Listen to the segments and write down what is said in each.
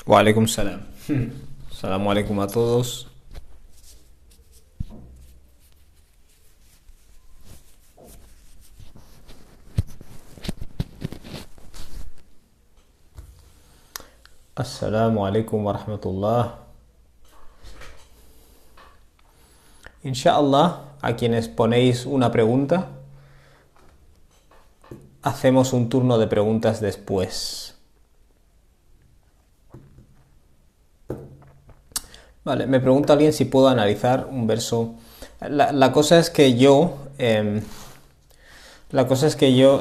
Wa alaikum salam. Salamu alaikum a todos. Assalamu alaikum wa rahmatullah. Inshallah, a quienes ponéis una pregunta, hacemos un turno de preguntas después. Vale, me pregunta alguien si puedo analizar un verso. La cosa es que yo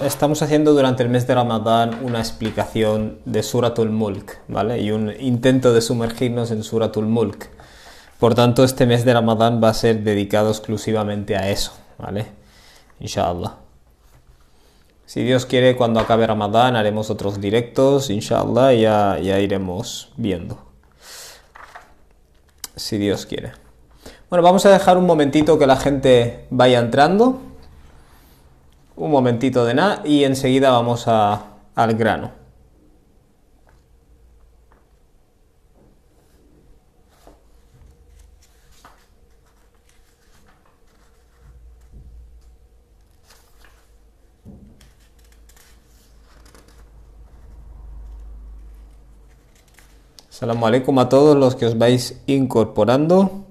estamos haciendo durante el mes de Ramadán una explicación de Suratul Mulk, ¿vale? Y un intento de sumergirnos en Suratul Mulk. Por tanto, este mes de Ramadán va a ser dedicado exclusivamente a eso, ¿vale? Inshallah. Si Dios quiere, cuando acabe Ramadán haremos otros directos, inshallah, y ya iremos viendo. Si Dios quiere. Bueno, vamos a dejar un momentito que la gente vaya entrando. Un momentito de nada y enseguida vamos al grano. Assalamu alaikum a todos los que os vais incorporando.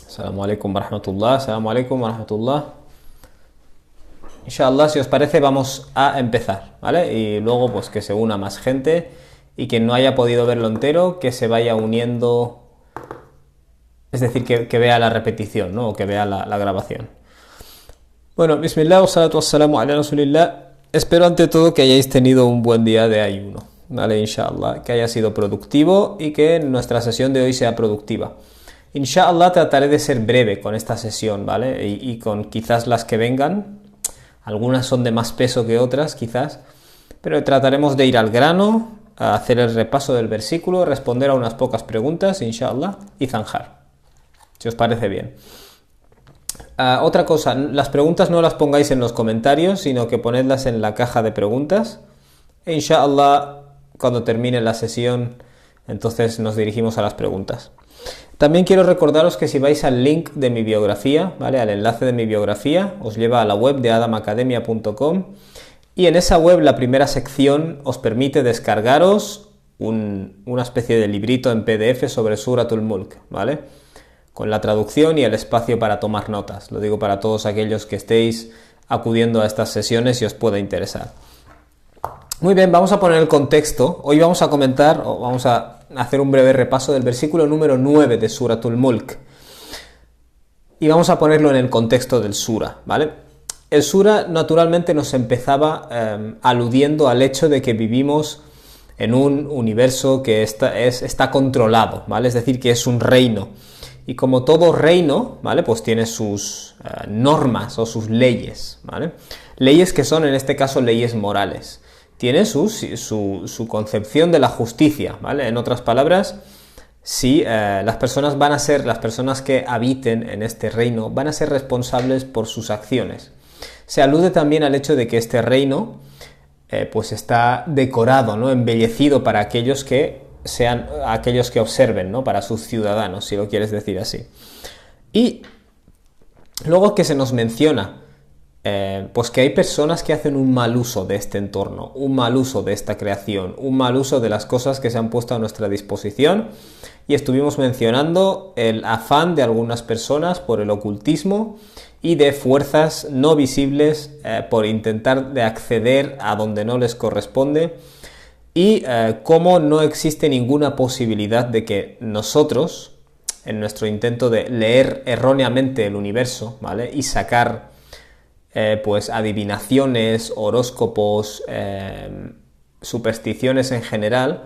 Assalamu alaikum wa rahmatullah. Assalamu alaikum wa rahmatullah. Inshallah, si os parece, vamos a empezar, ¿vale? Y luego, pues, que se una más gente. Y quien no haya podido verlo entero, que se vaya uniendo, es decir, que vea la repetición, ¿no? O que vea la grabación. Bueno, bismillah, wa salatu wassalamu ala rasulillah. Espero ante todo que hayáis tenido un buen día de ayuno, ¿vale? Inshallah, que haya sido productivo y que nuestra sesión de hoy sea productiva. Inshallah, trataré de ser breve con esta sesión, ¿vale? Y con quizás las que vengan. Algunas son de más peso que otras, quizás. Pero trataremos de ir al grano, a hacer el repaso del versículo, responder a unas pocas preguntas, inshallah, y zanjar, si os parece bien. Otra cosa, las preguntas no las pongáis en los comentarios, sino que ponedlas en la caja de preguntas. E inshallah, cuando termine la sesión, entonces nos dirigimos a las preguntas. También quiero recordaros que si vais al link de mi biografía, ¿vale? Al enlace de mi biografía, os lleva a la web de adamacademia.com. Y en esa web la primera sección os permite descargaros una especie de librito en PDF sobre Suratul Mulk, ¿vale? Con la traducción y el espacio para tomar notas. Lo digo para todos aquellos que estéis acudiendo a estas sesiones y os pueda interesar. Muy bien, vamos a poner el contexto. Hoy vamos a comentar, o vamos a hacer un breve repaso del versículo número 9 de Suratul Mulk. Y vamos a ponerlo en el contexto del sura, ¿vale? El sura naturalmente nos empezaba aludiendo al hecho de que vivimos en un universo que está controlado, ¿vale? Es decir, que es un reino. Y como todo reino, ¿vale? Pues tiene sus normas o sus leyes, ¿vale? Leyes que son, en este caso, leyes morales. Tiene su concepción de la justicia, ¿vale? En otras palabras, si las personas que habiten en este reino van a ser responsables por sus acciones. Se alude también al hecho de que este reino pues está decorado, ¿no? Embellecido para aquellos que observen, ¿no? Para sus ciudadanos, si lo quieres decir así. Y luego que se nos menciona pues que hay personas que hacen un mal uso de este entorno, un mal uso de esta creación, un mal uso de las cosas que se han puesto a nuestra disposición, y estuvimos mencionando el afán de algunas personas por el ocultismo y de fuerzas no visibles por intentar de acceder a donde no les corresponde, y cómo no existe ninguna posibilidad de que nosotros, en nuestro intento de leer erróneamente el universo, ¿vale? Y sacar pues adivinaciones, horóscopos, supersticiones en general,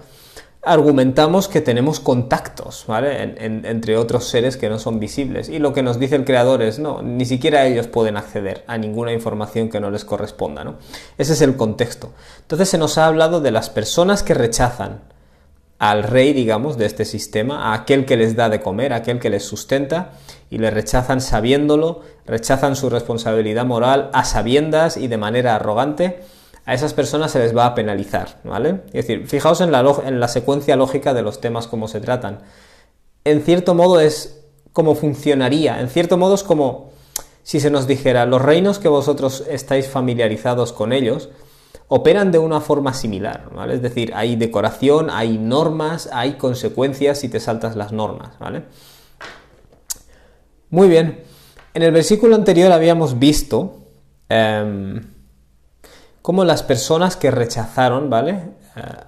argumentamos que tenemos contactos, ¿vale? Entre otros seres que no son visibles. Y lo que nos dice el creador es, no, ni siquiera ellos pueden acceder a ninguna información que no les corresponda, ¿no? Ese es el contexto. Entonces se nos ha hablado de las personas que rechazan al rey, digamos, de este sistema, a aquel que les da de comer, a aquel que les sustenta, y le rechazan sabiéndolo, rechazan su responsabilidad moral a sabiendas y de manera arrogante, a esas personas se les va a penalizar, ¿vale? Es decir, fijaos en la secuencia lógica de los temas como se tratan. En cierto modo es como funcionaría, en cierto modo es como si se nos dijera, los reinos que vosotros estáis familiarizados con ellos operan de una forma similar, ¿vale? Es decir, hay decoración, hay normas, hay consecuencias si te saltas las normas, ¿vale? Muy bien, en el versículo anterior habíamos visto cómo las personas que rechazaron, ¿vale?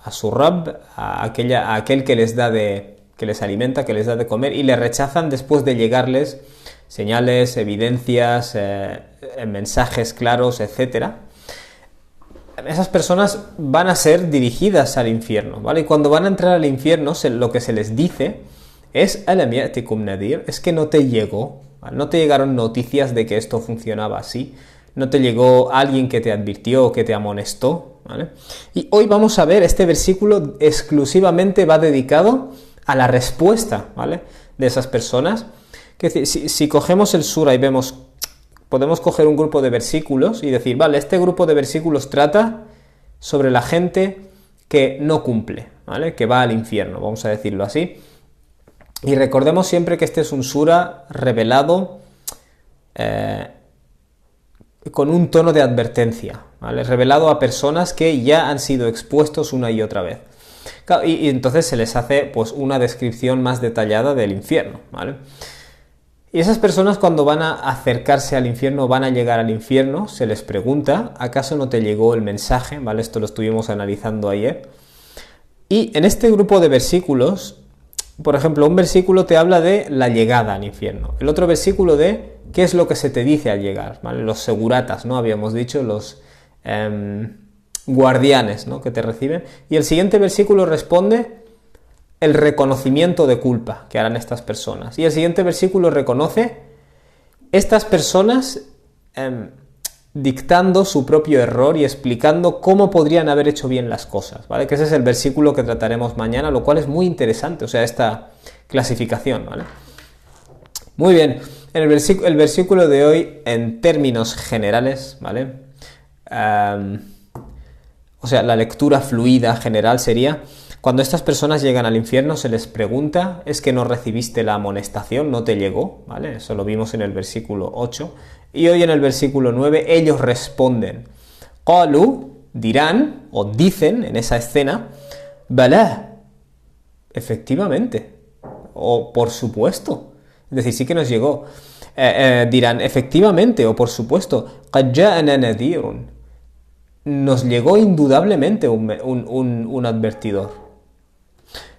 A su Rabb, a aquel que les da que les alimenta, que les da de comer, y le rechazan después de llegarles señales, evidencias, mensajes claros, etc. Esas personas van a ser dirigidas al infierno, ¿vale? Y cuando van a entrar al infierno, lo que se les dice es Alam ya'tikum nadhir, es que no te llegó, ¿vale? No te llegaron noticias de que esto funcionaba así, no te llegó alguien que te advirtió o que te amonestó, ¿vale? Y hoy vamos a ver, este versículo exclusivamente va dedicado a la respuesta, ¿vale? De esas personas. Que si cogemos el sura y vemos, podemos coger un grupo de versículos y decir, vale, este grupo de versículos trata sobre la gente que no cumple, ¿vale? Que va al infierno, vamos a decirlo así. Y recordemos siempre que este es un sura revelado con un tono de advertencia, ¿vale? Revelado a personas que ya han sido expuestos una y otra vez. Y entonces se les hace pues una descripción más detallada del infierno, ¿vale? Y esas personas cuando van a acercarse al infierno, van a llegar al infierno, se les pregunta, ¿acaso no te llegó el mensaje? ¿Vale? Esto lo estuvimos analizando ayer. Y en este grupo de versículos, por ejemplo, un versículo te habla de la llegada al infierno. El otro versículo de qué es lo que se te dice al llegar, ¿vale? Los seguratas, ¿no? Habíamos dicho, los guardianes, ¿no? Que te reciben. Y el siguiente versículo responde el reconocimiento de culpa que harán estas personas. Y el siguiente versículo reconoce estas personas dictando su propio error y explicando cómo podrían haber hecho bien las cosas, ¿vale? Que ese es el versículo que trataremos mañana, lo cual es muy interesante, o sea, esta clasificación, ¿vale? Muy bien, el versículo de hoy, en términos generales, ¿vale? O sea, la lectura fluida general sería: cuando estas personas llegan al infierno se les pregunta, ¿es que no recibiste la amonestación? ¿No te llegó? ¿Vale? Eso lo vimos en el versículo 8. Y hoy en el versículo 9 ellos responden. Qalu, dirán o dicen en esa escena, Balá, efectivamente, o por supuesto. Es decir, sí que nos llegó. Dirán, efectivamente, o por supuesto, Qad ja'ana nadhirun. Nos llegó indudablemente un advertidor.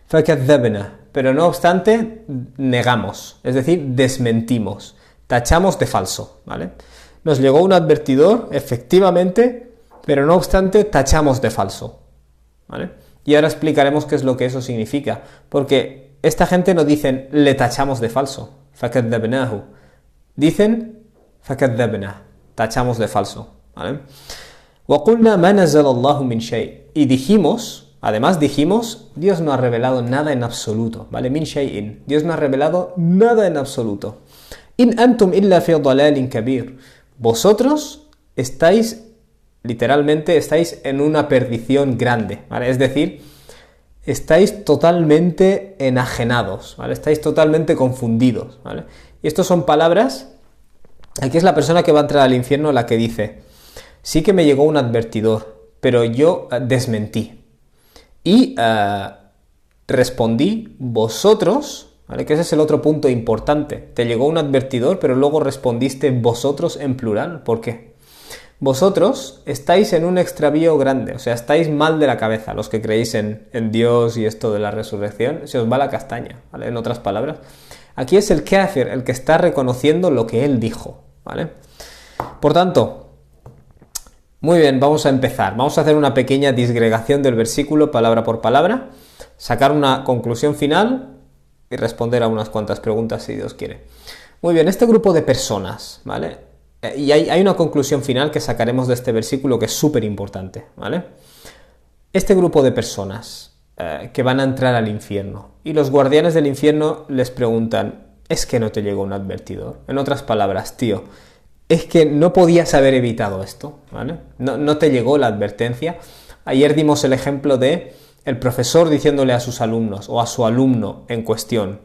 فَكَذَّبْنَا, pero no obstante negamos, es decir, desmentimos, tachamos de falso, ¿vale? Nos llegó un advertidor, efectivamente, pero no obstante tachamos de falso, ¿vale? Y ahora explicaremos qué es lo que eso significa, porque esta gente no dicen le tachamos de falso, فَكَذَّبْنَاهُ, dicen فَكَذَّبْنَا, tachamos de falso, ¿vale? وَقُلْنَا مَا نَزَّلَ اللَّهُ مِنْ شَيْءٍ, y dijimos, Dios no ha revelado nada en absoluto, ¿vale? Min shay'in, Dios no ha revelado nada en absoluto. In antum illa fi dalalin kabir. Vosotros literalmente estáis en una perdición grande, ¿vale? Es decir, estáis totalmente enajenados, ¿vale? Estáis totalmente confundidos, ¿vale? Y estas son palabras, aquí es la persona que va a entrar al infierno la que dice, sí que me llegó un advertidor, pero yo desmentí. Y respondí, vosotros, ¿vale? Que ese es el otro punto importante. Te llegó un advertidor, pero luego respondiste vosotros en plural. ¿Por qué? Vosotros estáis en un extravío grande, o sea, estáis mal de la cabeza, los que creéis en Dios y esto de la resurrección, se os va la castaña, ¿vale? En otras palabras. Aquí es el kafir, el que está reconociendo lo que él dijo, ¿vale? Por tanto, muy bien, vamos a empezar. Vamos a hacer una pequeña disgregación del versículo palabra por palabra, sacar una conclusión final y responder a unas cuantas preguntas si Dios quiere. Muy bien, este grupo de personas, ¿vale? Y hay una conclusión final que sacaremos de este versículo que es súper importante, ¿vale? Este grupo de personas, que van a entrar al infierno. Y los guardianes del infierno les preguntan, ¿es que no te llegó un advertidor? En otras palabras, tío, es que no podías haber evitado esto, ¿vale? No te llegó la advertencia. Ayer dimos el ejemplo de el profesor diciéndole a sus alumnos o a su alumno en cuestión,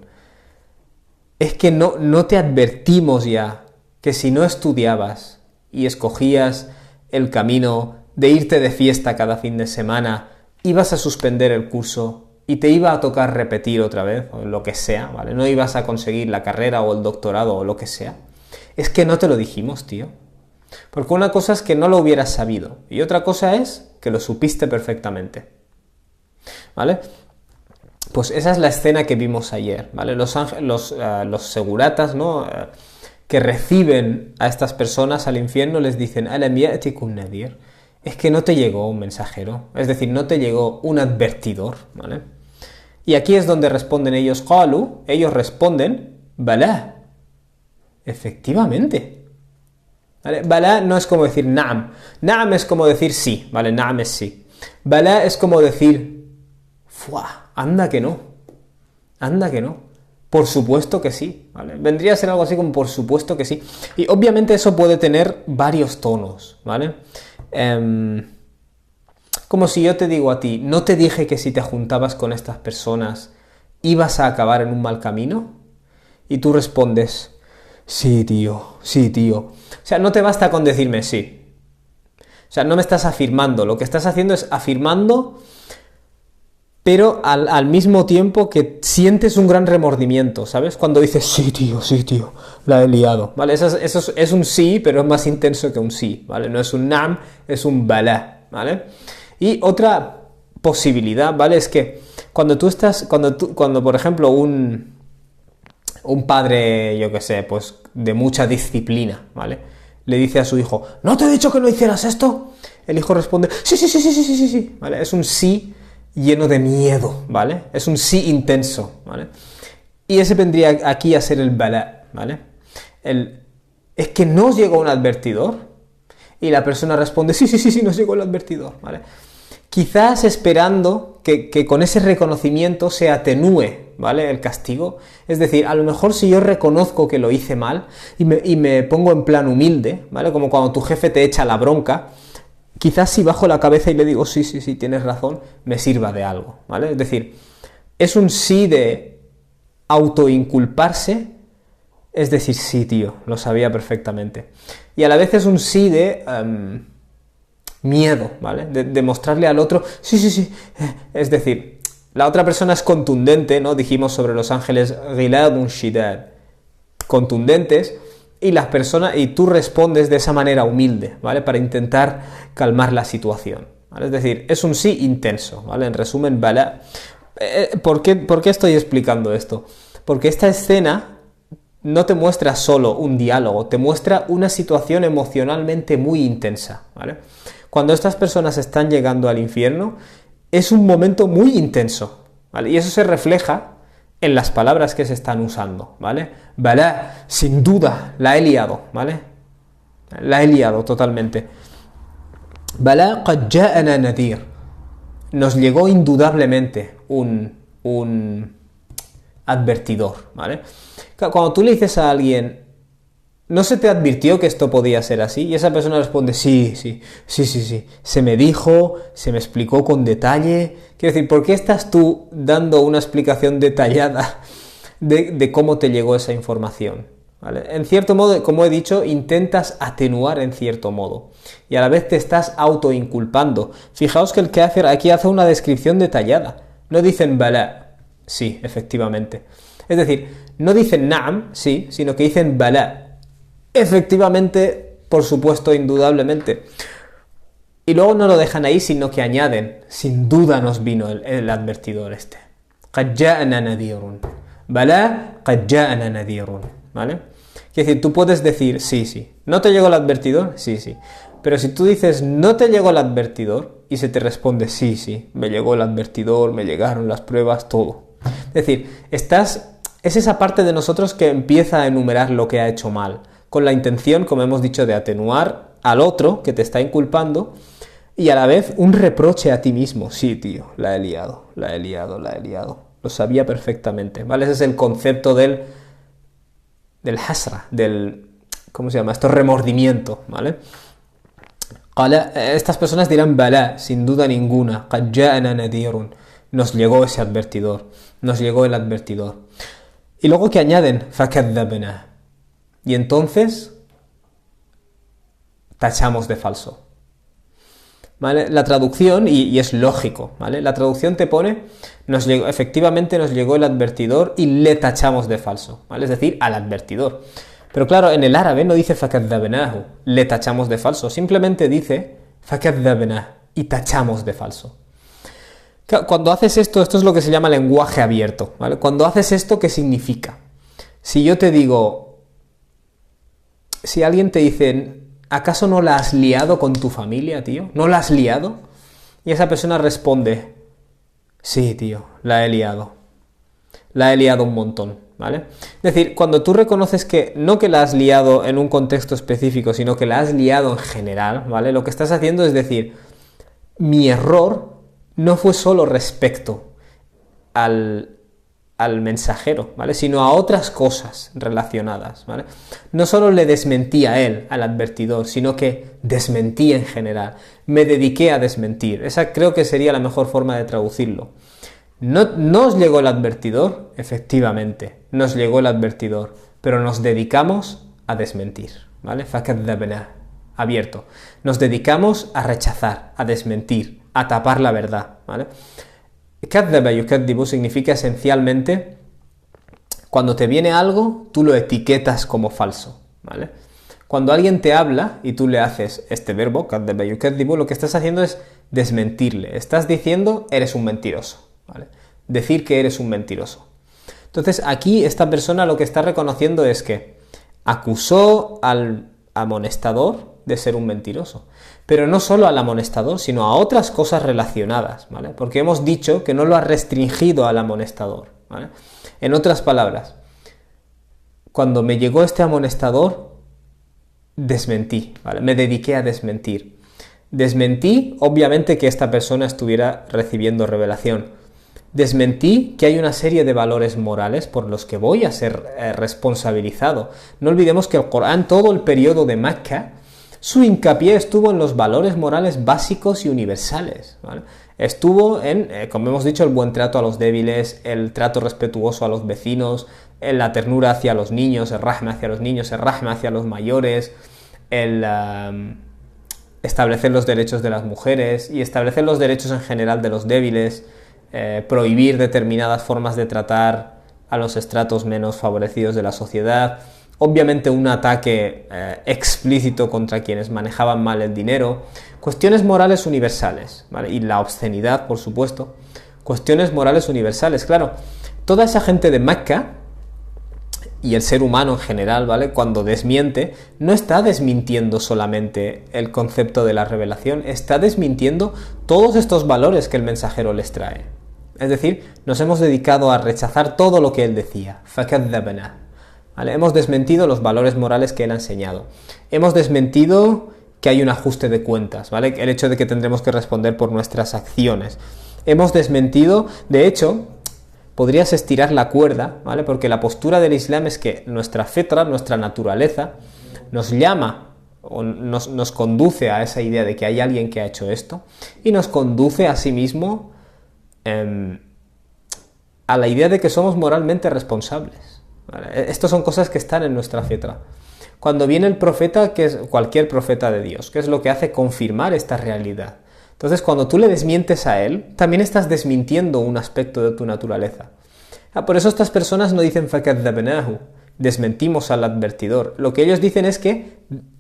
es que no te advertimos ya que si no estudiabas y escogías el camino de irte de fiesta cada fin de semana, ibas a suspender el curso y te iba a tocar repetir otra vez, o lo que sea, ¿vale? No ibas a conseguir la carrera o el doctorado o lo que sea. Es que no te lo dijimos, tío. Porque una cosa es que no lo hubieras sabido y otra cosa es que lo supiste perfectamente, ¿vale? Pues esa es la escena que vimos ayer, ¿vale? Los seguratas, ¿no? Que reciben a estas personas al infierno les dicen Alam ya'tikum nadhir, es que no te llegó un mensajero, es decir, no te llegó un advertidor, ¿vale? Y aquí es donde responden ellos, qalu, ellos responden, balá, efectivamente. ¿Vale? Balá no es como decir na'am, na'am es como decir sí, ¿vale? Na'am es sí. Balá es como decir, ¡fua! Anda que no, anda que no. Por supuesto que sí, ¿vale? Vendría a ser algo así como por supuesto que sí. Y obviamente eso puede tener varios tonos, ¿vale? Como si yo te digo a ti, ¿no te dije que si te juntabas con estas personas ibas a acabar en un mal camino? Y tú respondes, sí, tío, sí, tío. O sea, no te basta con decirme sí. O sea, no me estás afirmando, lo que estás haciendo es afirmando, pero al mismo tiempo que sientes un gran remordimiento, ¿sabes? Cuando dices, sí, tío, la he liado, ¿vale? Eso es un sí, pero es más intenso que un sí, ¿vale? No es un nam, es un balá, ¿vale? Y otra posibilidad, ¿vale? Es que cuando por ejemplo, un padre, yo qué sé, pues de mucha disciplina, ¿vale? Le dice a su hijo, ¿no te he dicho que no hicieras esto? El hijo responde, sí, ¿vale? Es un sí lleno de miedo, ¿vale? Es un sí intenso, ¿vale? Y ese vendría aquí a ser el balá, ¿vale? Es que no os llegó un advertidor y la persona responde, sí, nos llegó el advertidor, ¿vale? Quizás esperando que con ese reconocimiento se atenúe, ¿vale? El castigo. Es decir, a lo mejor si yo reconozco que lo hice mal y me pongo en plan humilde, ¿vale? Como cuando tu jefe te echa la bronca, quizás si bajo la cabeza y le digo, sí, tienes razón, me sirva de algo, ¿vale? Es decir, es un sí de autoinculparse, es decir, sí, tío, lo sabía perfectamente. Y a la vez es un sí de miedo, ¿vale? De mostrarle al otro, sí, es decir, la otra persona es contundente, ¿no? Dijimos sobre los ángeles, ghiladun shidad, contundentes, y tú respondes de esa manera humilde, ¿vale? Para intentar calmar la situación, ¿vale? Es decir, es un sí intenso, ¿vale? En resumen, balá. ¿Por qué estoy explicando esto? Porque esta escena no te muestra solo un diálogo, te muestra una situación emocionalmente muy intensa, ¿vale? Cuando estas personas están llegando al infierno, es un momento muy intenso, ¿vale? Y eso se refleja en las palabras que se están usando, ¿vale? Balá, sin duda, la he liado, ¿vale? La he liado totalmente. Balá, qad ja'ana nadhir. Nos llegó indudablemente un advertidor, ¿vale? Cuando tú le dices a alguien, ¿no se te advirtió que esto podía ser así? Y esa persona responde, sí, se me dijo, se me explicó con detalle. Quiero decir, ¿por qué estás tú dando una explicación detallada de cómo te llegó esa información? ¿Vale? En cierto modo, como he dicho, intentas atenuar en cierto modo. Y a la vez te estás autoinculpando. Fijaos que el kafir aquí hace una descripción detallada. No dicen balá, sí, efectivamente. Es decir, no dicen na'am, sí, sino que dicen balá. Efectivamente, por supuesto, indudablemente. Y luego no lo dejan ahí, sino que añaden, sin duda nos vino el advertidor este. Qad ja'ana nadhirun. Balá, qad ja'ana nadhirun. ¿Vale? Es decir, tú puedes decir, sí. ¿No te llegó el advertidor? Sí. Pero si tú dices, no te llegó el advertidor, y se te responde, sí, me llegó el advertidor, me llegaron las pruebas, todo. Es decir, es esa parte de nosotros que empieza a enumerar lo que ha hecho mal, con la intención, como hemos dicho, de atenuar al otro que te está inculpando y a la vez un reproche a ti mismo. Sí, tío, la he liado, la he liado, la he liado. Lo sabía perfectamente, ¿vale? Ese es el concepto del hasra, ¿cómo se llama? Esto es remordimiento, ¿vale? Estas personas dirán, Balá, sin duda ninguna, qad ja'ana nadhirun. Nos llegó ese advertidor, nos llegó el advertidor. Y luego que añaden, fakadhabna. Y entonces tachamos de falso. ¿Vale? La traducción, y es lógico, ¿vale? La traducción te pone, efectivamente nos llegó el advertidor y le tachamos de falso, ¿vale? Es decir, al advertidor. Pero claro, en el árabe no dice fakadhabnahu, le tachamos de falso, simplemente dice fakadhabna y tachamos de falso. Cuando haces esto es lo que se llama lenguaje abierto, ¿vale? Cuando haces esto, ¿qué significa? Si yo te digo, si alguien te dice, ¿acaso no la has liado con tu familia, tío? ¿No la has liado? Y esa persona responde, sí, tío, la he liado. La he liado un montón, ¿vale? Es decir, cuando tú reconoces que no que la has liado en un contexto específico, sino que la has liado en general, ¿vale? Lo que estás haciendo es decir, mi error no fue solo respecto al mensajero, ¿vale? Sino a otras cosas relacionadas, ¿vale? No solo le desmentí a él, al advertidor, sino que desmentí en general. Me dediqué a desmentir. Esa creo que sería la mejor forma de traducirlo. ¿No os llegó el advertidor? Efectivamente, nos llegó el advertidor, pero nos dedicamos a desmentir, ¿vale? Fakadhabna, abierto. Nos dedicamos a rechazar, a desmentir, a tapar la verdad, ¿vale? Kadhaba yukadhibu significa esencialmente cuando te viene algo, tú lo etiquetas como falso, ¿vale? Cuando alguien te habla y tú le haces este verbo, kadhaba yukadhibu, lo que estás haciendo es desmentirle. Estás diciendo, eres un mentiroso, ¿vale? Decir que eres un mentiroso. Entonces aquí esta persona lo que está reconociendo es que acusó al amonestador de ser un mentiroso. Pero no solo al amonestador, sino a otras cosas relacionadas, ¿vale? Porque hemos dicho que no lo ha restringido al amonestador, ¿vale? En otras palabras, cuando me llegó este amonestador, desmentí, ¿vale? Me dediqué a desmentir. Desmentí, obviamente, que esta persona estuviera recibiendo revelación. Desmentí que hay una serie de valores morales por los que voy a ser responsabilizado. No olvidemos que el Corán, todo el periodo de Mecca, su hincapié estuvo en los valores morales básicos y universales, ¿vale? Estuvo en, como hemos dicho, el buen trato a los débiles, el trato respetuoso a los vecinos, en la ternura hacia los niños, el rahma hacia los niños, el rahma hacia los mayores, el establecer los derechos de las mujeres y establecer los derechos en general de los débiles, prohibir determinadas formas de tratar a los estratos menos favorecidos de la sociedad. Obviamente un ataque explícito contra quienes manejaban mal el dinero, cuestiones morales universales, ¿vale? Y la obscenidad, por supuesto, cuestiones morales universales, claro. Toda esa gente de Mecca y el ser humano en general, ¿vale? Cuando desmiente, no está desmintiendo solamente el concepto de la revelación, está desmintiendo todos estos valores que el mensajero les trae. Es decir, nos hemos dedicado a rechazar todo lo que él decía. Fakadhabna. ¿Vale? Hemos desmentido los valores morales que él ha enseñado. Hemos desmentido que hay un ajuste de cuentas, ¿vale? El hecho de que tendremos que responder por nuestras acciones. Hemos desmentido, de hecho, podrías estirar la cuerda, ¿vale? Porque la postura del Islam es que nuestra fitra, nuestra naturaleza, nos llama o nos conduce a esa idea de que hay alguien que ha hecho esto y nos conduce a sí mismo a la idea de que somos moralmente responsables. ¿Vale? Estas son cosas que están en nuestra fitra. Cuando viene el profeta, que es cualquier profeta de Dios, ¿qué es lo que hace? Confirmar esta realidad. Entonces, cuando tú le desmientes a él, también estás desmintiendo un aspecto de tu naturaleza. Por eso estas personas no dicen fakadhabnahu, desmentimos al advertidor. Lo que ellos dicen es que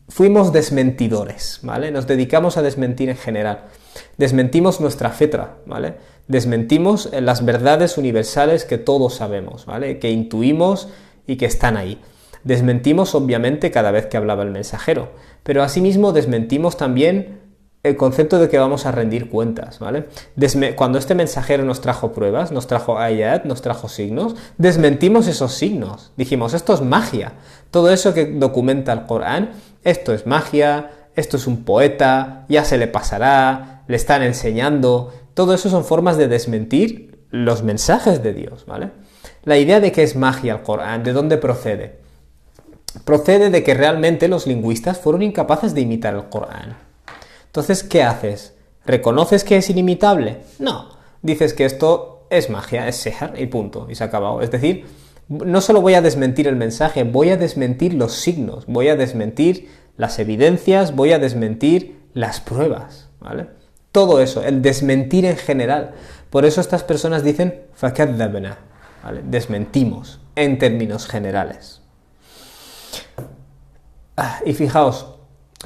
fuimos desmentidores, ¿vale? Nos dedicamos a desmentir en general. Desmentimos nuestra fitra, ¿vale? Desmentimos las verdades universales que todos sabemos, ¿vale? Que intuimos y que están ahí. Desmentimos, obviamente, cada vez que hablaba el mensajero, pero asimismo desmentimos también el concepto de que vamos a rendir cuentas, ¿vale? Cuando este mensajero nos trajo pruebas, nos trajo ayat, nos trajo signos, desmentimos esos signos. Dijimos, esto es magia. Todo eso que documenta el Corán, esto es magia, esto es un poeta, ya se le pasará, le están enseñando. Todo eso son formas de desmentir los mensajes de Dios, ¿vale? La idea de que es magia el Corán, ¿de dónde procede? Procede de que realmente los lingüistas fueron incapaces de imitar el Corán. Entonces, ¿qué haces? ¿Reconoces que es inimitable? No. Dices que esto es magia, es sihr y punto, y se ha acabado. Es decir, no solo voy a desmentir el mensaje, voy a desmentir los signos, voy a desmentir las evidencias, voy a desmentir las pruebas, ¿vale? Todo eso, el desmentir en general. Por eso estas personas dicen fakadhabna, ¿vale? Desmentimos en términos generales. Y fijaos,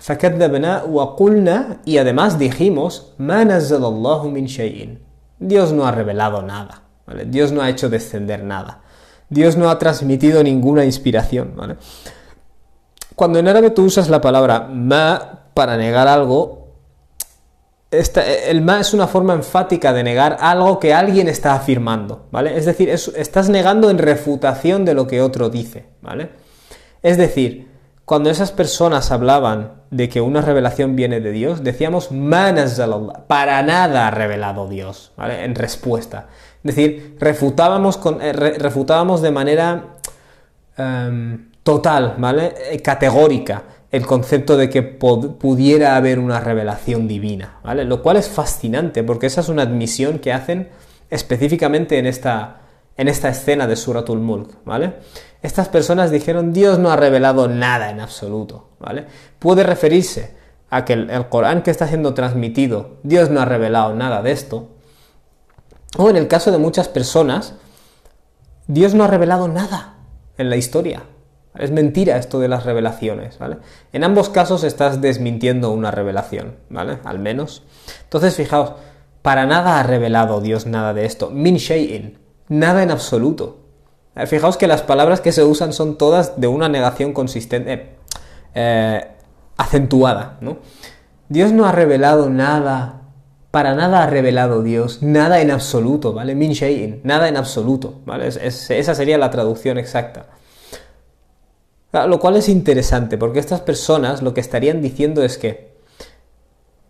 fakadhabna wa qulna, y además dijimos ma nazzalallahu min shay'in. Dios no ha revelado nada, ¿vale? Dios no ha hecho descender nada. Dios no ha transmitido ninguna inspiración, ¿vale? Cuando en árabe tú usas la palabra ma para negar algo, el ma es una forma enfática de negar algo que alguien está afirmando, ¿vale? Es decir, estás negando en refutación de lo que otro dice, ¿vale? Es decir, cuando esas personas hablaban de que una revelación viene de Dios, decíamos ma nazzalallah, para nada ha revelado Dios, ¿vale? En respuesta. Es decir, refutábamos de manera total, ¿vale? Categórica, el concepto de que pudiera haber una revelación divina, ¿vale? Lo cual es fascinante, porque esa es una admisión que hacen específicamente en esta escena de Suratul Mulk, ¿vale? Estas personas dijeron, Dios no ha revelado nada en absoluto, ¿vale? Puede referirse a que el Corán que está siendo transmitido, Dios no ha revelado nada de esto, o en el caso de muchas personas, Dios no ha revelado nada en la historia. Es mentira esto de las revelaciones, ¿vale? En ambos casos estás desmintiendo una revelación, ¿vale? Al menos. Entonces, fijaos, para nada ha revelado Dios nada de esto. Min shay'in, nada en absoluto. Fijaos que las palabras que se usan son todas de una negación consistente, acentuada, ¿no? Dios no ha revelado nada. Para nada ha revelado Dios, nada en absoluto, ¿vale? Min shay'in, nada en absoluto, ¿vale? Esa sería la traducción exacta. Lo cual es interesante, porque estas personas lo que estarían diciendo es que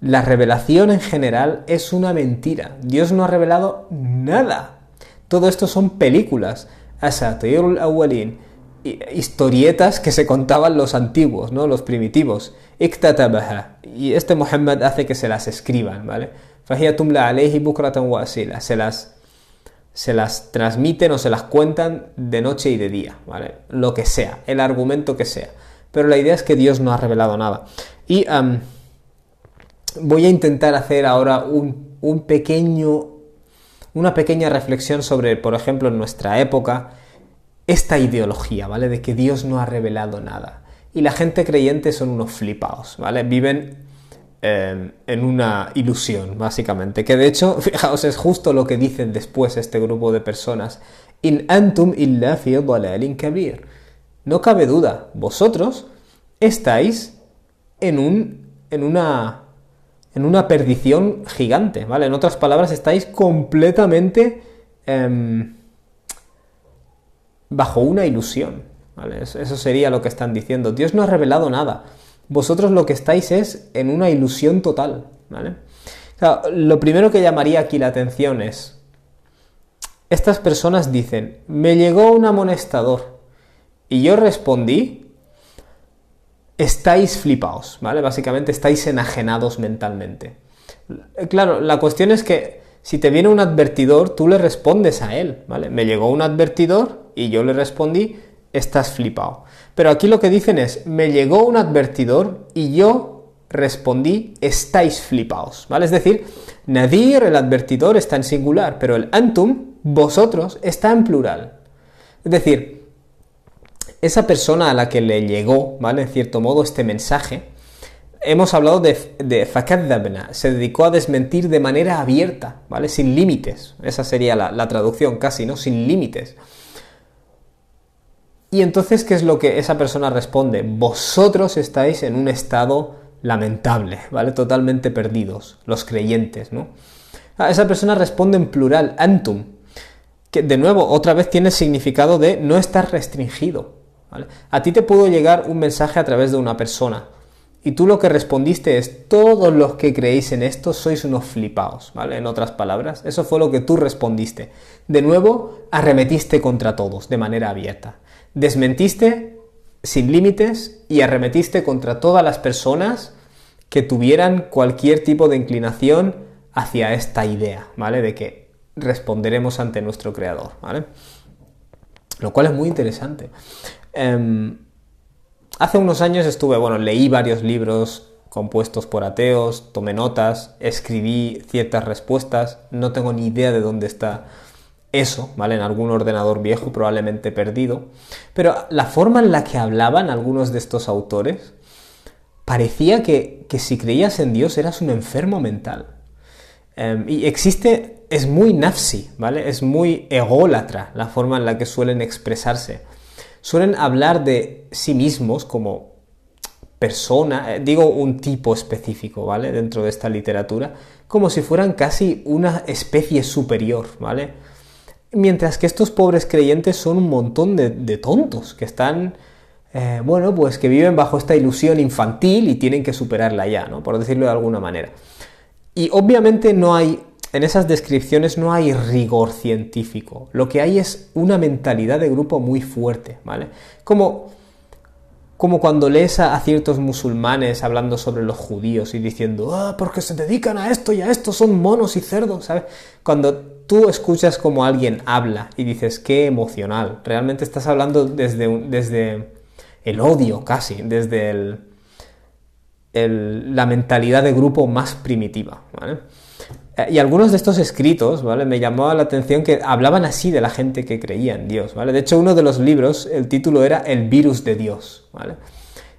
la revelación en general es una mentira. Dios no ha revelado nada. Todo esto son películas, asatirul awwalin, historietas que se contaban los antiguos, ¿no? Los primitivos. Iktatabaha. Y este Muhammad hace que se las escriban, ¿vale? Fahiya tumla alayhi bukratan wa asila. Se las transmiten o se las cuentan de noche y de día, ¿vale? Lo que sea, el argumento que sea. Pero la idea es que Dios no ha revelado nada. Y voy a intentar hacer ahora una pequeña reflexión sobre, por ejemplo, en nuestra época, esta ideología, ¿vale? De que Dios no ha revelado nada. Y la gente creyente son unos flipaos, ¿vale? Viven en una ilusión, básicamente. Que de hecho, fijaos, es justo lo que dicen después este grupo de personas. In antum illa fi dalalin kabir. No cabe duda, vosotros estáis en una perdición gigante, ¿vale? En otras palabras, estáis completamente bajo una ilusión, ¿vale? Eso sería lo que están diciendo. Dios no ha revelado nada. Vosotros lo que estáis es en una ilusión total, ¿vale? Claro, lo primero que llamaría aquí la atención es, estas personas dicen, me llegó un amonestador, y yo respondí, estáis flipaos, ¿vale? Básicamente estáis enajenados mentalmente. Claro, la cuestión es que si te viene un advertidor, tú le respondes a él, ¿vale? Me llegó un advertidor y yo le respondí, estás flipado. Pero aquí lo que dicen es, me llegó un advertidor y yo respondí, estáis flipaos, ¿vale? Es decir, Nadir, el advertidor, está en singular, pero el antum, vosotros, está en plural. Es decir, esa persona a la que le llegó, ¿vale? En cierto modo, este mensaje, hemos hablado de fakadhabna, se dedicó a desmentir de manera abierta, ¿vale? Sin límites. Esa sería la traducción casi, ¿no? Sin límites. Y entonces, ¿qué es lo que esa persona responde? Vosotros estáis en un estado lamentable, ¿vale? Totalmente perdidos, los creyentes, ¿no? Esa persona responde en plural, antum, que de nuevo, otra vez tiene el significado de no estar restringido, ¿vale? A ti te pudo llegar un mensaje a través de una persona Y tú lo que respondiste es, todos los que creéis en esto sois unos flipaos, ¿vale? En otras palabras, eso fue lo que tú respondiste. De nuevo, arremetiste contra todos, de manera abierta. Desmentiste sin límites y arremetiste contra todas las personas que tuvieran cualquier tipo de inclinación hacia esta idea, ¿vale? De que responderemos ante nuestro Creador, ¿vale? Lo cual es muy interesante. Hace unos años leí varios libros compuestos por ateos, tomé notas, escribí ciertas respuestas, no tengo ni idea de dónde está eso, ¿vale? En algún ordenador viejo, probablemente perdido, pero la forma en la que hablaban algunos de estos autores parecía que si creías en Dios eras un enfermo mental. Es muy nafsi, ¿vale? Es muy ególatra la forma en la que suelen expresarse. Suelen hablar de sí mismos como persona, digo un tipo específico, ¿vale? Dentro de esta literatura, como si fueran casi una especie superior, ¿vale? Mientras que estos pobres creyentes son un montón de tontos, que están, pues que viven bajo esta ilusión infantil y tienen que superarla ya, ¿no? Por decirlo de alguna manera. Y obviamente en esas descripciones no hay rigor científico, lo que hay es una mentalidad de grupo muy fuerte, ¿vale? Como cuando lees a ciertos musulmanes hablando sobre los judíos y diciendo, porque se dedican a esto y a esto, son monos y cerdos, ¿sabes? Cuando tú escuchas como alguien habla y dices, qué emocional, realmente estás hablando desde el odio casi, desde la mentalidad de grupo más primitiva, ¿vale? Y algunos de estos escritos, ¿vale? Me llamaba la atención que hablaban así de la gente que creía en Dios, ¿vale? De hecho, uno de los libros, el título era El virus de Dios, ¿vale?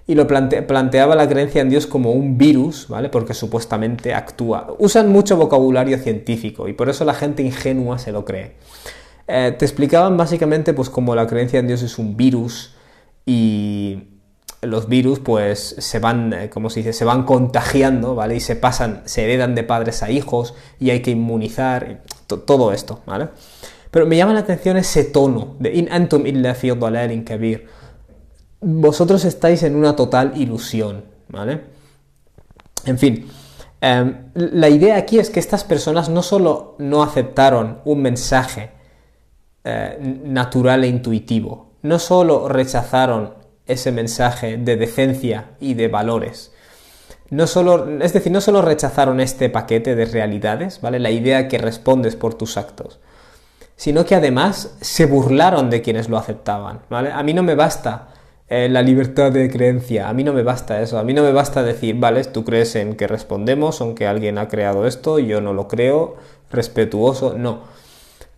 Y lo planteaba la creencia en Dios como un virus, ¿vale? Porque supuestamente actúa. Usan mucho vocabulario científico y por eso la gente ingenua se lo cree. Te explicaban básicamente pues como la creencia en Dios es un virus y los virus pues se van contagiando, ¿vale? Y se heredan de padres a hijos y hay que inmunizar, todo esto, ¿vale? Pero me llama la atención ese tono de in antum illa fi dalalin kabir. Vosotros estáis en una total ilusión, ¿vale? En fin, la idea aquí es que estas personas no solo no aceptaron un mensaje natural e intuitivo, no solo rechazaron ese mensaje de decencia y de valores. No solo rechazaron este paquete de realidades, ¿vale? La idea que respondes por tus actos, sino que además se burlaron de quienes lo aceptaban, ¿vale? A mí no me basta la libertad de creencia, a mí no me basta eso, a mí no me basta decir, vale, tú crees en que respondemos, aunque alguien ha creado esto, yo no lo creo, respetuoso, no.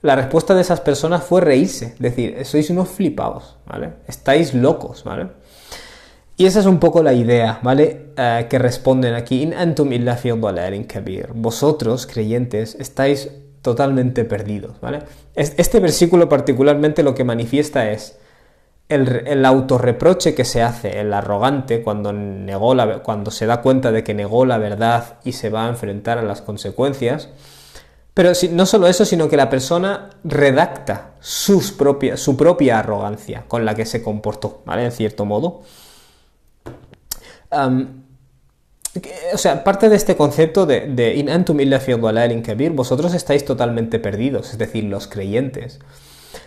La respuesta de esas personas fue reírse, decir, sois unos flipaos, ¿vale? Estáis locos, ¿vale? Y esa es un poco la idea, ¿vale? Que responden aquí, in antum illa fi dalalin kabir. Vosotros, creyentes, estáis totalmente perdidos, ¿vale? Este versículo particularmente lo que manifiesta es el autorreproche que se hace, el arrogante cuando se da cuenta de que negó la verdad y se va a enfrentar a las consecuencias. Pero no solo eso, sino que la persona redacta su propia arrogancia con la que se comportó, ¿vale? En cierto modo. Parte de este concepto de in antum illa fi dalalin kabir, vosotros estáis totalmente perdidos, es decir, los creyentes.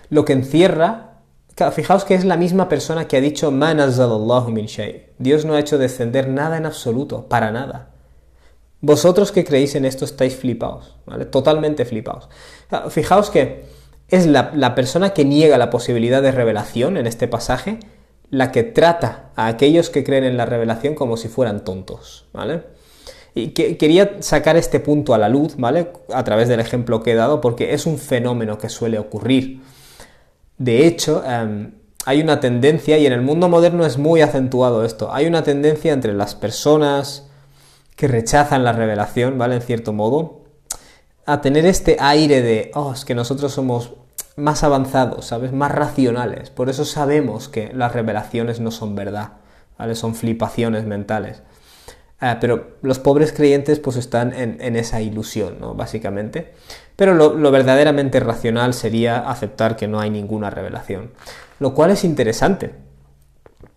Lo que encierra, fijaos que es la misma persona que ha dicho ma nazzalallahu min shay. Dios no ha hecho descender nada en absoluto, para nada. Vosotros que creéis en esto estáis flipaos, ¿vale? Totalmente flipaos. Fijaos que es la persona que niega la posibilidad de revelación en este pasaje la que trata a aquellos que creen en la revelación como si fueran tontos, ¿vale? Y quería sacar este punto a la luz, ¿vale? A través del ejemplo que he dado, porque es un fenómeno que suele ocurrir. De hecho, hay una tendencia, y en el mundo moderno es muy acentuado esto, hay una tendencia entre las personas que rechazan la revelación, ¿vale? En cierto modo, a tener este aire de, es que nosotros somos más avanzados, ¿sabes? Más racionales. Por eso sabemos que las revelaciones no son verdad, ¿vale? Son flipaciones mentales. Pero los pobres creyentes pues están en esa ilusión, ¿no? Básicamente. Pero lo verdaderamente racional sería aceptar que no hay ninguna revelación. Lo cual es interesante.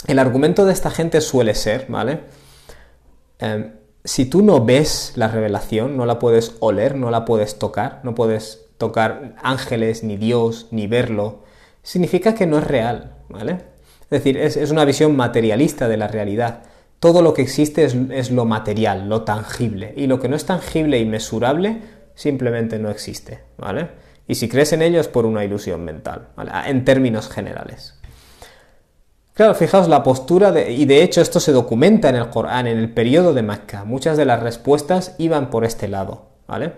El argumento de esta gente suele ser, ¿vale? Si tú no ves la revelación, no la puedes oler, no la puedes tocar, no puedes tocar ángeles, ni Dios, ni verlo, significa que no es real, ¿vale? Es decir, es una visión materialista de la realidad. Todo lo que existe es lo material, lo tangible, y lo que no es tangible y mesurable simplemente no existe, ¿vale? Y si crees en ello es por una ilusión mental, ¿vale? En términos generales. Claro, fijaos la postura, y de hecho esto se documenta en el Corán, en el periodo de Mecca. Muchas de las respuestas iban por este llado, ¿vale?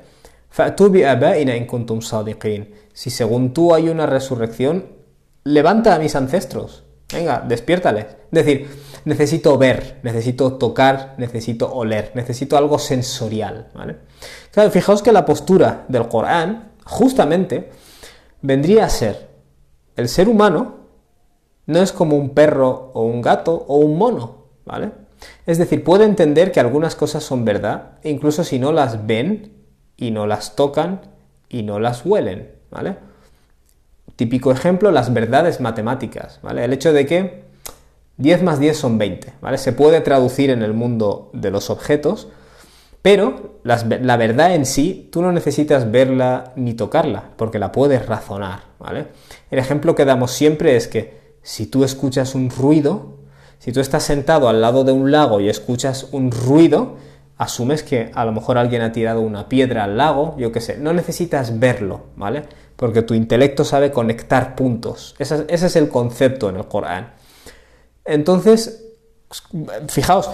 فَأْتُوا بِآبَائِنَا إِن كُنتُمْ صَادِقِينَ. Si según tú hay una resurrección, levanta a mis ancestros. Venga, despiértales. Es decir, necesito ver, necesito tocar, necesito oler, necesito algo sensorial, ¿vale? Claro, fijaos que la postura del Corán, justamente, vendría a ser el ser humano no es como un perro o un gato o un mono, ¿vale? Es decir, puede entender que algunas cosas son verdad, incluso si no las ven y no las tocan y no las huelen, ¿vale? Típico ejemplo, las verdades matemáticas, ¿vale? El hecho de que 10 más 10 son 20, ¿vale? Se puede traducir en el mundo de los objetos, pero la verdad en sí, tú no necesitas verla ni tocarla, porque la puedes razonar, ¿vale? El ejemplo que damos siempre es que si tú escuchas un ruido, si tú estás sentado al lado de un lago y escuchas un ruido, asumes que a lo mejor alguien ha tirado una piedra al lago, yo qué sé, no necesitas verlo, ¿vale? Porque tu intelecto sabe conectar puntos. Ese es el concepto en el Corán. Entonces, fijaos,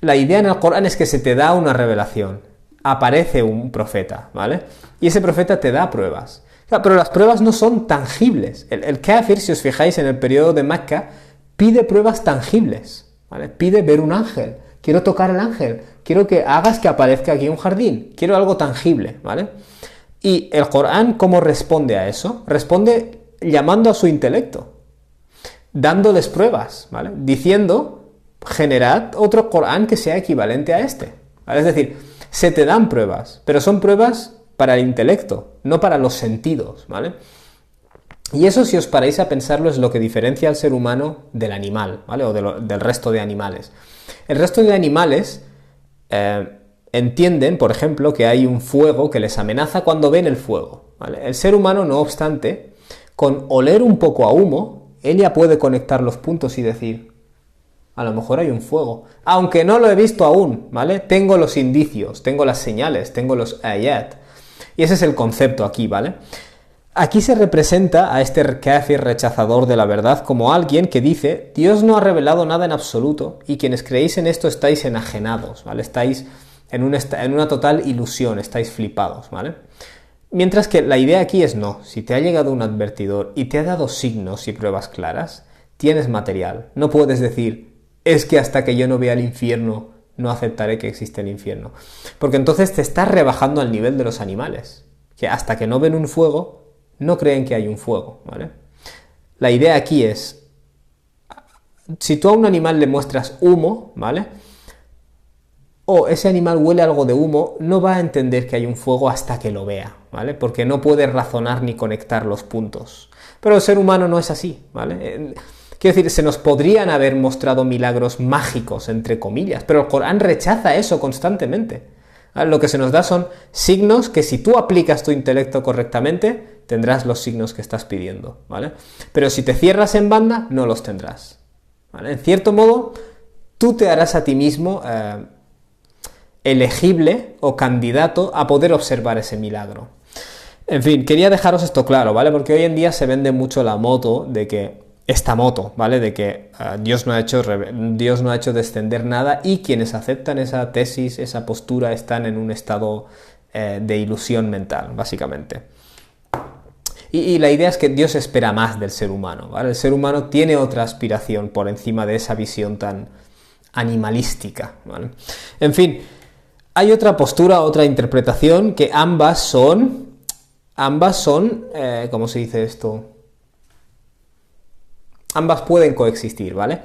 la idea en el Corán es que se te da una revelación, aparece un profeta, ¿vale? Y ese profeta te da pruebas. Claro, pero las pruebas no son tangibles. El Kafir, si os fijáis en el periodo de Mecca, pide pruebas tangibles, ¿vale? Pide ver un ángel, quiero tocar el ángel, quiero que hagas que aparezca aquí un jardín, quiero algo tangible, ¿vale? Y el Corán, ¿cómo responde a eso? Responde llamando a su intelecto, dándoles pruebas, ¿vale? Diciendo, generad otro Corán que sea equivalente a este, ¿vale? Es decir, se te dan pruebas, pero son pruebas para el intelecto, no para los sentidos, ¿vale? Y eso, si os paráis a pensarlo, es lo que diferencia al ser humano del animal, ¿vale? O del resto de animales. El resto de animales entienden, por ejemplo, que hay un fuego que les amenaza cuando ven el fuego, ¿vale? El ser humano, no obstante, con oler un poco a humo, él ya puede conectar los puntos y decir, a lo mejor hay un fuego, aunque no lo he visto aún, ¿vale? Tengo los indicios, tengo las señales, tengo los ayat. Y ese es el concepto aquí, ¿vale? Aquí se representa a este kafir rechazador de la verdad como alguien que dice, Dios no ha revelado nada en absoluto y quienes creéis en esto estáis enajenados, ¿vale? Estáis en una total ilusión, estáis flipados, ¿vale? Mientras que la idea aquí es no, si te ha llegado un advertidor y te ha dado signos y pruebas claras, tienes material. No puedes decir, es que hasta que yo no vea el infierno no aceptaré que existe el infierno. Porque entonces te estás rebajando al nivel de los animales, que hasta que no ven un fuego, no creen que hay un fuego, ¿vale? La idea aquí es, si tú a un animal le muestras humo, ¿vale? O ese animal huele algo de humo, no va a entender que hay un fuego hasta que lo vea, ¿vale? Porque no puede razonar ni conectar los puntos. Pero el ser humano no es así, ¿vale? Quiero decir, se nos podrían haber mostrado milagros mágicos, entre comillas, pero el Corán rechaza eso constantemente. ¿Vale? Lo que se nos da son signos que si tú aplicas tu intelecto correctamente, tendrás los signos que estás pidiendo, ¿vale? Pero si te cierras en banda, no los tendrás, ¿vale? En cierto modo, tú te harás a ti mismo elegible o candidato a poder observar ese milagro. En fin, quería dejaros esto claro, ¿vale? Porque hoy en día se vende mucho la moto de que esta moto, ¿vale? De que Dios no ha hecho descender nada y quienes aceptan esa tesis, esa postura, están en un estado de ilusión mental, básicamente. Y la idea es que Dios espera más del ser humano, ¿vale? El ser humano tiene otra aspiración por encima de esa visión tan animalística, ¿vale? En fin, hay otra postura, otra interpretación, que ambas son, ¿cómo se dice esto? Ambas pueden coexistir, ¿vale?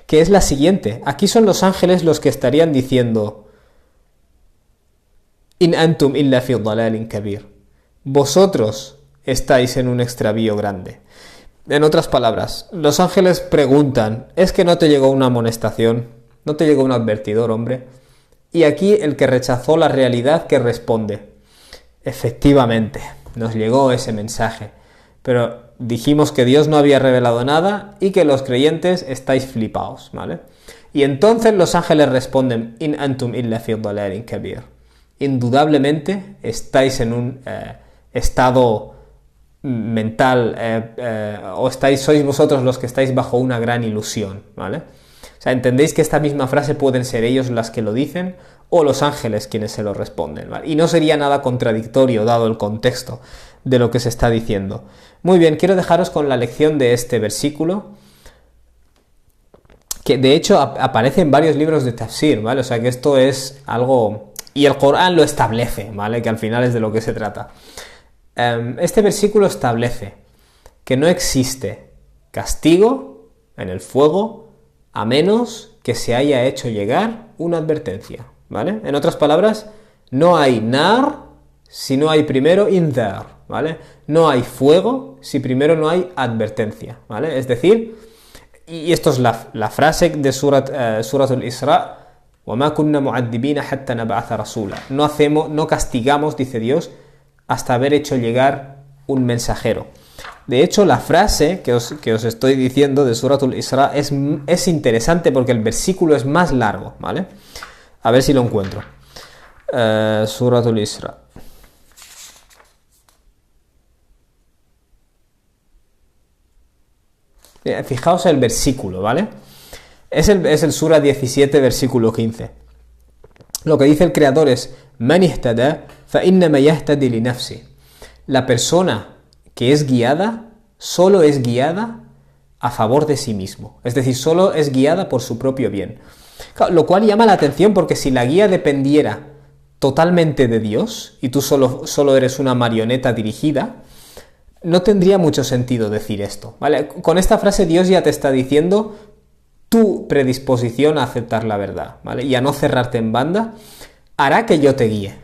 Que es la siguiente. Aquí son los ángeles los que estarían diciendo In antum illa fi dalalin kabir. Vosotros estáis en un extravío grande. En otras palabras, los ángeles preguntan, ¿es que no te llegó una amonestación? ¿No te llegó un advertidor, hombre? y aquí el que rechazó la realidad que responde: efectivamente, nos llegó ese mensaje, pero dijimos que Dios no había revelado nada y que los creyentes estáis flipaos, ¿vale? Y entonces los ángeles responden: In antum illa fi dalalin kabir. Indudablemente estáis en un estado mental o sois vosotros los que estáis bajo una gran ilusión, ¿vale? O sea, entendéis que esta misma frase pueden ser ellos las que lo dicen o los ángeles quienes se lo responden, ¿vale? Y no sería nada contradictorio dado el contexto de lo que se está diciendo. Muy bien, quiero dejaros con la lección de este versículo, que de hecho aparece en varios libros de tafsir, ¿vale? O sea que esto es algo... Y el Corán lo establece, ¿vale? Que al final es de lo que se trata. Este versículo establece que no existe castigo en el fuego a menos que se haya hecho llegar una advertencia, ¿vale? En otras palabras, no hay nar si no hay primero indar, ¿vale? No hay fuego si primero no hay advertencia, ¿vale? Es decir, y esto es la frase de Suratul Isra: وَمَا كُنَّا مُعَذِّبِينَ حَتَّى نَبْعَثَ رَسُولًا. No castigamos, dice Dios, hasta haber hecho llegar un mensajero. De hecho, la frase que os estoy diciendo de Suratul Isra es interesante porque el versículo es más largo, ¿vale? A ver si lo encuentro. Suratul Isra. Fijaos el versículo, ¿vale? Es el Sura 17, versículo 15. Lo que dice el creador es: Man ihtada fa innama yahtadi li nafsi. La persona que es guiada solo es guiada a favor de sí mismo, es decir, solo es guiada por su propio bien. Lo cual llama la atención porque si la guía dependiera totalmente de Dios y tú solo eres una marioneta dirigida, no tendría mucho sentido decir esto, ¿vale? Con esta frase Dios ya te está diciendo tu predisposición a aceptar la verdad, ¿vale? Y a no cerrarte en banda hará que yo te guíe,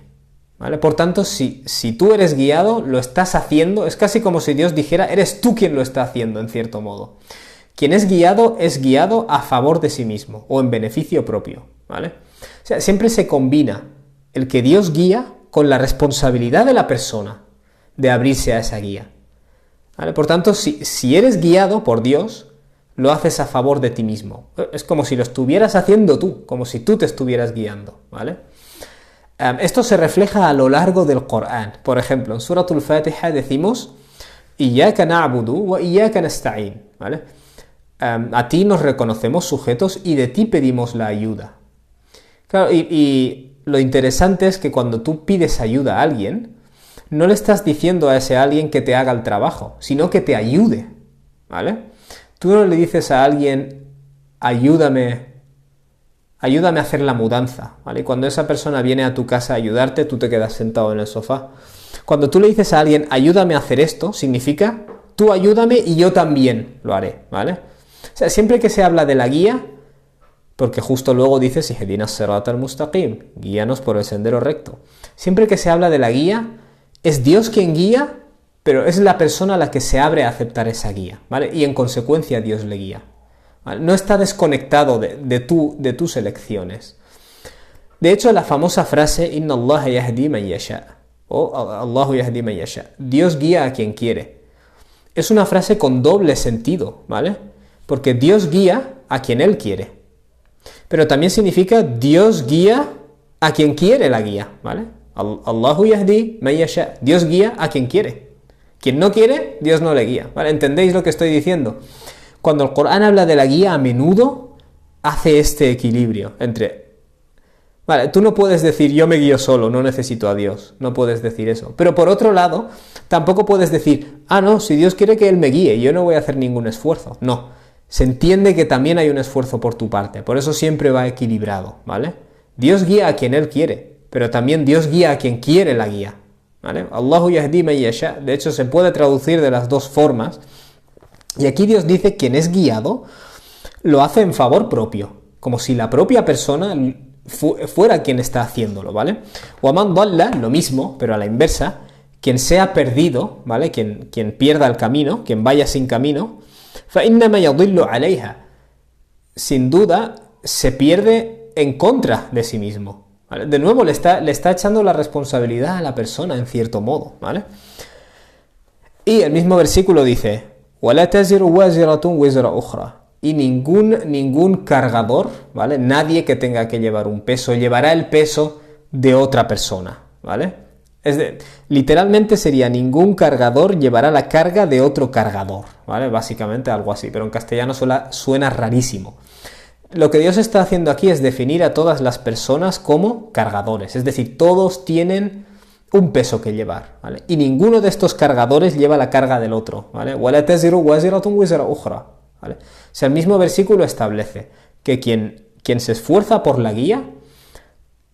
¿vale? Por tanto, si tú eres guiado, lo estás haciendo, es casi como si Dios dijera: eres tú quien lo está haciendo, en cierto modo. Quien es guiado a favor de sí mismo o en beneficio propio, ¿vale? O sea, siempre se combina el que Dios guía con la responsabilidad de la persona de abrirse a esa guía, ¿vale? Por tanto, si eres guiado por Dios, lo haces a favor de ti mismo. Es como si lo estuvieras haciendo tú, como si tú te estuvieras guiando, ¿vale? Esto se refleja a lo largo del Corán. Por ejemplo, en Suratul Fatiha decimos: Iyyaka na'budu wa iyyaka nasta'in, ¿vale? A ti nos reconocemos sujetos y de ti pedimos la ayuda. Claro, y lo interesante es que cuando tú pides ayuda a alguien, no le estás diciendo a ese alguien que te haga el trabajo, sino que te ayude, ¿vale? Tú no le dices a alguien: ayúdame a hacer la mudanza, ¿vale? Y cuando esa persona viene a tu casa a ayudarte, tú te quedas sentado en el sofá. Cuando tú le dices a alguien: ayúdame a hacer esto, significa: tú ayúdame y yo también lo haré, ¿vale? O sea, siempre que se habla de la guía, porque justo luego dices: Ihdinas siratal mustaqim, guíanos por el sendero recto. Siempre que se habla de la guía, es Dios quien guía, pero es la persona a la que se abre a aceptar esa guía, ¿vale? Y en consecuencia Dios le guía, ¿vale? No está desconectado de tus elecciones. De hecho, la famosa frase Inna Allah yahdi man yasha, o Allahu yahdi man yasha, Dios guía a quien quiere, es una frase con doble sentido, ¿vale? Porque Dios guía a quien Él quiere, pero también significa Dios guía a quien quiere la guía, ¿vale? Allahu yahdi man yasha, Dios guía a quien quiere. Quien no quiere, Dios no le guía, ¿vale? ¿Entendéis lo que estoy diciendo? Cuando el Corán habla de la guía, a menudo hace este equilibrio entre... Vale, tú no puedes decir: yo me guío solo, no necesito a Dios. No puedes decir eso. Pero por otro lado, tampoco puedes decir: no, si Dios quiere que Él me guíe, yo no voy a hacer ningún esfuerzo. No, se entiende que también hay un esfuerzo por tu parte. Por eso siempre va equilibrado, ¿vale? Dios guía a quien Él quiere, pero también Dios guía a quien quiere la guía, ¿vale? Allahu yahdi man yasha, de hecho se puede traducir de las dos formas, y aquí Dios dice: quien es guiado lo hace en favor propio, como si la propia persona fuera quien está haciéndolo, ¿vale? Wa man dalla, lo mismo, pero a la inversa, quien sea perdido, ¿vale? Quien pierda el camino, quien vaya sin camino, fa innama yadillu alayha, sin duda se pierde en contra de sí mismo, ¿vale? De nuevo, le está echando la responsabilidad a la persona, en cierto modo, ¿vale? Y el mismo versículo dice, وَلَا تَزِرُ وَازِرَةٌ وِزْرَ أُخْرَى. Y ningún cargador, ¿vale? Nadie que tenga que llevar un peso llevará el peso de otra persona, ¿vale? Literalmente sería ningún cargador llevará la carga de otro cargador, ¿vale? Básicamente algo así, pero en castellano suena rarísimo. Lo que Dios está haciendo aquí es definir a todas las personas como cargadores, es decir, todos tienen un peso que llevar, ¿vale? Y ninguno de estos cargadores lleva la carga del otro, ¿vale? وَلَا تَزِرُ وَازِرَةٌ وِزْرَ أُخْرَى, ¿vale? O sea, el mismo versículo establece que quien se esfuerza por la guía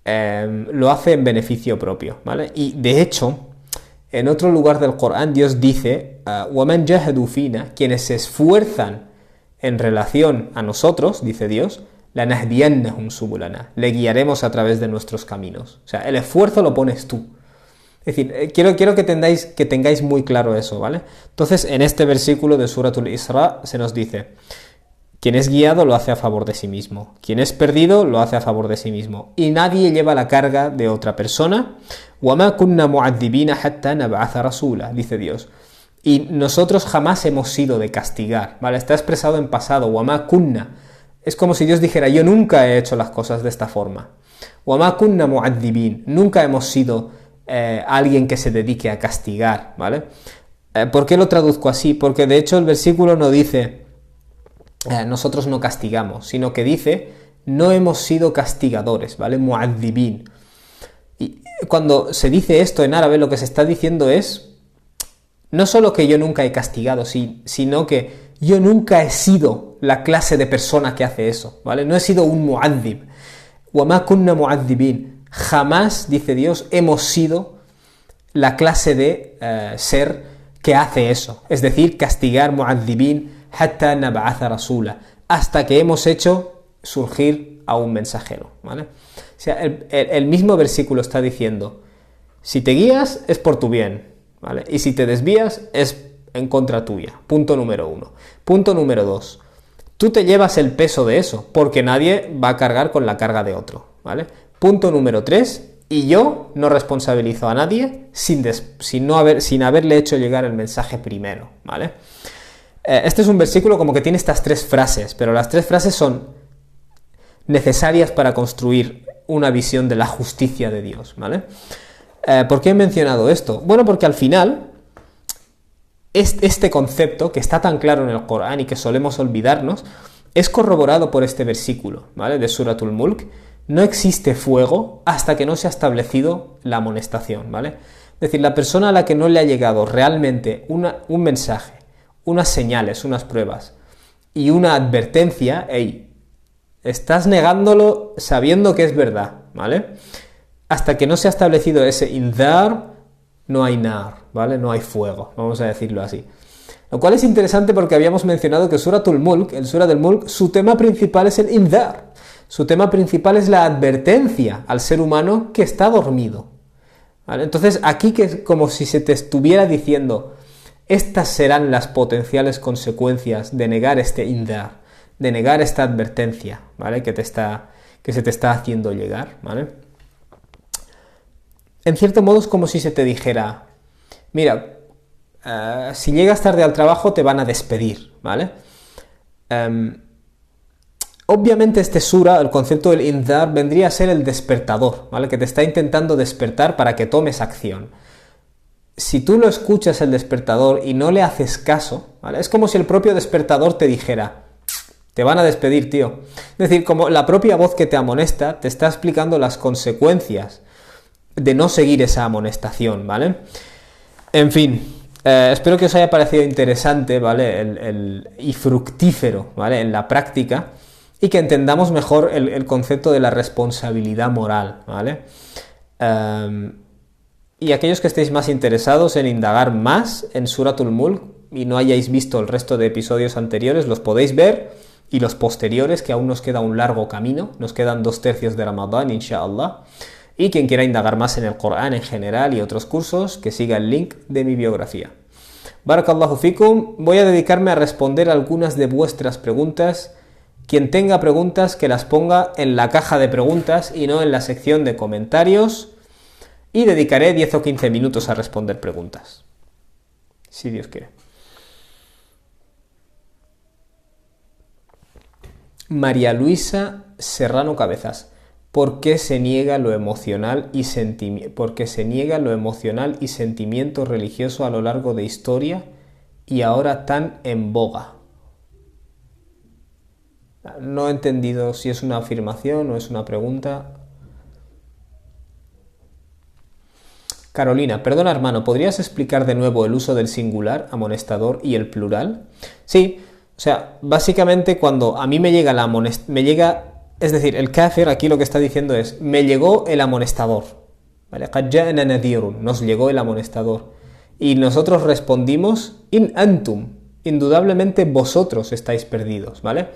lo hace en beneficio propio, ¿vale? Y de hecho, en otro lugar del Corán Dios dice وَمَنْ جَاهَدُوا فِينَا, quienes se esfuerzan en relación a nosotros, dice Dios, لَنَهْدِيَنَّهُمْ سُبُلَنَا, le guiaremos a través de nuestros caminos. O sea, el esfuerzo lo pones tú. Es decir, quiero que tengáis muy claro eso, ¿vale? Entonces, en este versículo de Suratul Isra se nos dice, quien es guiado lo hace a favor de sí mismo, quien es perdido lo hace a favor de sí mismo, y nadie lleva la carga de otra persona. وَمَا كُنَّا مُعَذِّبِينَ حَتَّى نَبْعَثَ رَسُولًا, dice Dios. Y nosotros jamás hemos sido de castigar, ¿vale? Está expresado en pasado, وَمَا كُنَّا. Es como si Dios dijera, yo nunca he hecho las cosas de esta forma. وَمَا كُنَّا مُعَذِّبِينَ, nunca hemos sido alguien que se dedique a castigar, ¿vale? ¿Por qué lo traduzco así? Porque de hecho el versículo no dice nosotros no castigamos, sino que dice no hemos sido castigadores, ¿vale? Mu'adhibin. Y cuando se dice esto en árabe, lo que se está diciendo es no solo que yo nunca he castigado, sino que yo nunca he sido la clase de persona que hace eso, ¿vale? No he sido un mu'adhib. وَمَا كُنَّا مُعَذِّبِينَ. Jamás, dice Dios, hemos sido la clase de ser que hace eso. Es decir, castigar mu'adhibin hatta nab'atha rasula, hasta que hemos hecho surgir a un mensajero, ¿vale? O sea, el mismo versículo está diciendo, si te guías es por tu bien, ¿vale? Y si te desvías es en contra tuya. Punto número 1. Punto número 2. Tú te llevas el peso de eso, porque nadie va a cargar con la carga de otro, ¿vale? Punto número 3, y yo no responsabilizo a nadie sin haberle hecho llegar el mensaje primero, ¿vale? Este es un versículo como que tiene estas 3 frases, pero las 3 frases son necesarias para construir una visión de la justicia de Dios, ¿vale? ¿Por qué he mencionado esto? Bueno, porque al final, este concepto que está tan claro en el Corán y que solemos olvidarnos, es corroborado por este versículo, ¿vale? De Suratul Mulk. No existe fuego hasta que no se ha establecido la amonestación, ¿vale? Es decir, la persona a la que no le ha llegado realmente un mensaje, unas señales, unas pruebas y una advertencia, hey, estás negándolo sabiendo que es verdad, ¿vale? Hasta que no se ha establecido ese indar, no hay nar, ¿vale? No hay fuego, vamos a decirlo así. Lo cual es interesante porque habíamos mencionado que Suratul Mulk, el Sura del Mulk, su tema principal es el indar. Su tema principal es la advertencia al ser humano que está dormido, ¿vale? Entonces aquí que es como si se te estuviera diciendo, estas serán las potenciales consecuencias de negar este indar, de negar esta advertencia, ¿vale? Que se te está haciendo llegar, ¿vale? En cierto modo es como si se te dijera, mira, si llegas tarde al trabajo te van a despedir, ¿vale? Obviamente este sura, el concepto del indar, vendría a ser el despertador, ¿vale? Que te está intentando despertar para que tomes acción. Si tú lo escuchas el despertador y no le haces caso, ¿vale? Es como si el propio despertador te dijera, te van a despedir, tío. Es decir, como la propia voz que te amonesta te está explicando las consecuencias de no seguir esa amonestación, ¿vale? En fin, espero que os haya parecido interesante, ¿vale? Y fructífero, ¿vale? En la práctica, y que entendamos mejor el concepto de la responsabilidad moral, ¿vale? Y aquellos que estéis más interesados en indagar más en Suratul Mulk y no hayáis visto el resto de episodios anteriores, los podéis ver, y los posteriores, que aún nos queda un largo camino, nos quedan 2/3 de Ramadán, inshallah. Y quien quiera indagar más en el Corán en general y otros cursos, que siga el link de mi biografía. Barakallahu fikum, voy a dedicarme a responder algunas de vuestras preguntas Quien tenga preguntas, que las ponga en la caja de preguntas y no en la sección de comentarios. Y dedicaré 10 o 15 minutos a responder preguntas. Si Dios quiere. María Luisa Serrano Cabezas. ¿Por qué se niega lo emocional y sentimiento religioso a lo largo de historia y ahora tan en boga? No he entendido si es una afirmación o es una pregunta. Carolina, perdona hermano, ¿podrías explicar de nuevo el uso del singular, amonestador, y el plural? Sí, o sea, básicamente cuando a mí me llega es decir, el kafir aquí lo que está diciendo es, me llegó el amonestador, ¿vale? قَدْ جَاءَنَا نَذِيرٌ, nos llegó el amonestador. Y nosotros respondimos, in antum, indudablemente vosotros estáis perdidos, ¿vale?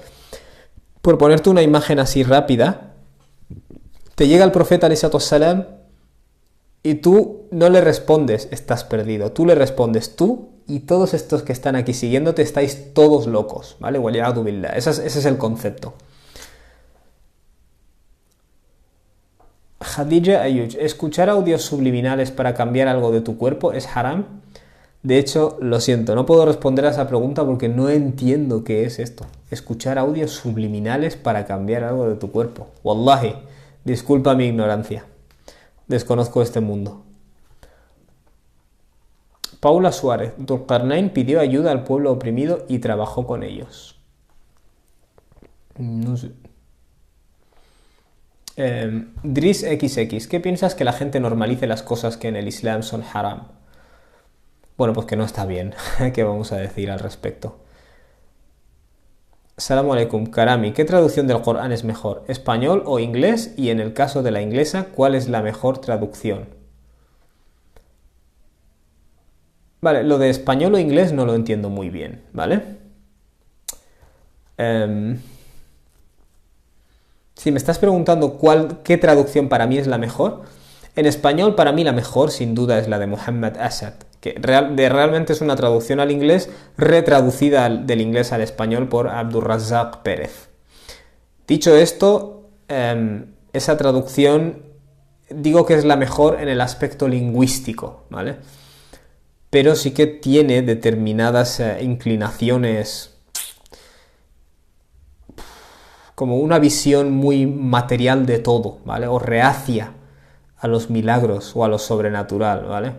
Por ponerte una imagen así rápida, te llega el profeta alayhi salam y tú no le respondes, estás perdido, tú le respondes, tú y todos estos que están aquí siguiéndote estáis todos locos, ¿vale? Waliyadu billah. Ese es el concepto. Khadija Ayuj, ¿escuchar audios subliminales para cambiar algo de tu cuerpo es haram? De hecho, lo siento, no puedo responder a esa pregunta porque no entiendo qué es esto. Escuchar audios subliminales para cambiar algo de tu cuerpo. Wallahi, disculpa mi ignorancia. Desconozco este mundo. Paula Suárez, Dhul-Qarnayn pidió ayuda al pueblo oprimido y trabajó con ellos. No sé. Driss XX, ¿qué piensas que la gente normalice las cosas que en el Islam son haram? Bueno, pues que no está bien. ¿Qué vamos a decir al respecto? Assalamu alaikum, Karami, ¿qué traducción del Corán es mejor? ¿Español o inglés? Y en el caso de la inglesa, ¿cuál es la mejor traducción? Vale, lo de español o inglés no lo entiendo muy bien, ¿vale? Si me estás preguntando qué traducción para mí es la mejor, en español para mí la mejor sin duda es la de Muhammad Asad, que realmente es una traducción al inglés retraducida del inglés al español por Abdurrazzaq Pérez. Dicho esto, esa traducción digo que es la mejor en el aspecto lingüístico, ¿vale? Pero sí que tiene determinadas inclinaciones, como una visión muy material de todo, ¿vale? O reacia a los milagros o a lo sobrenatural, ¿vale?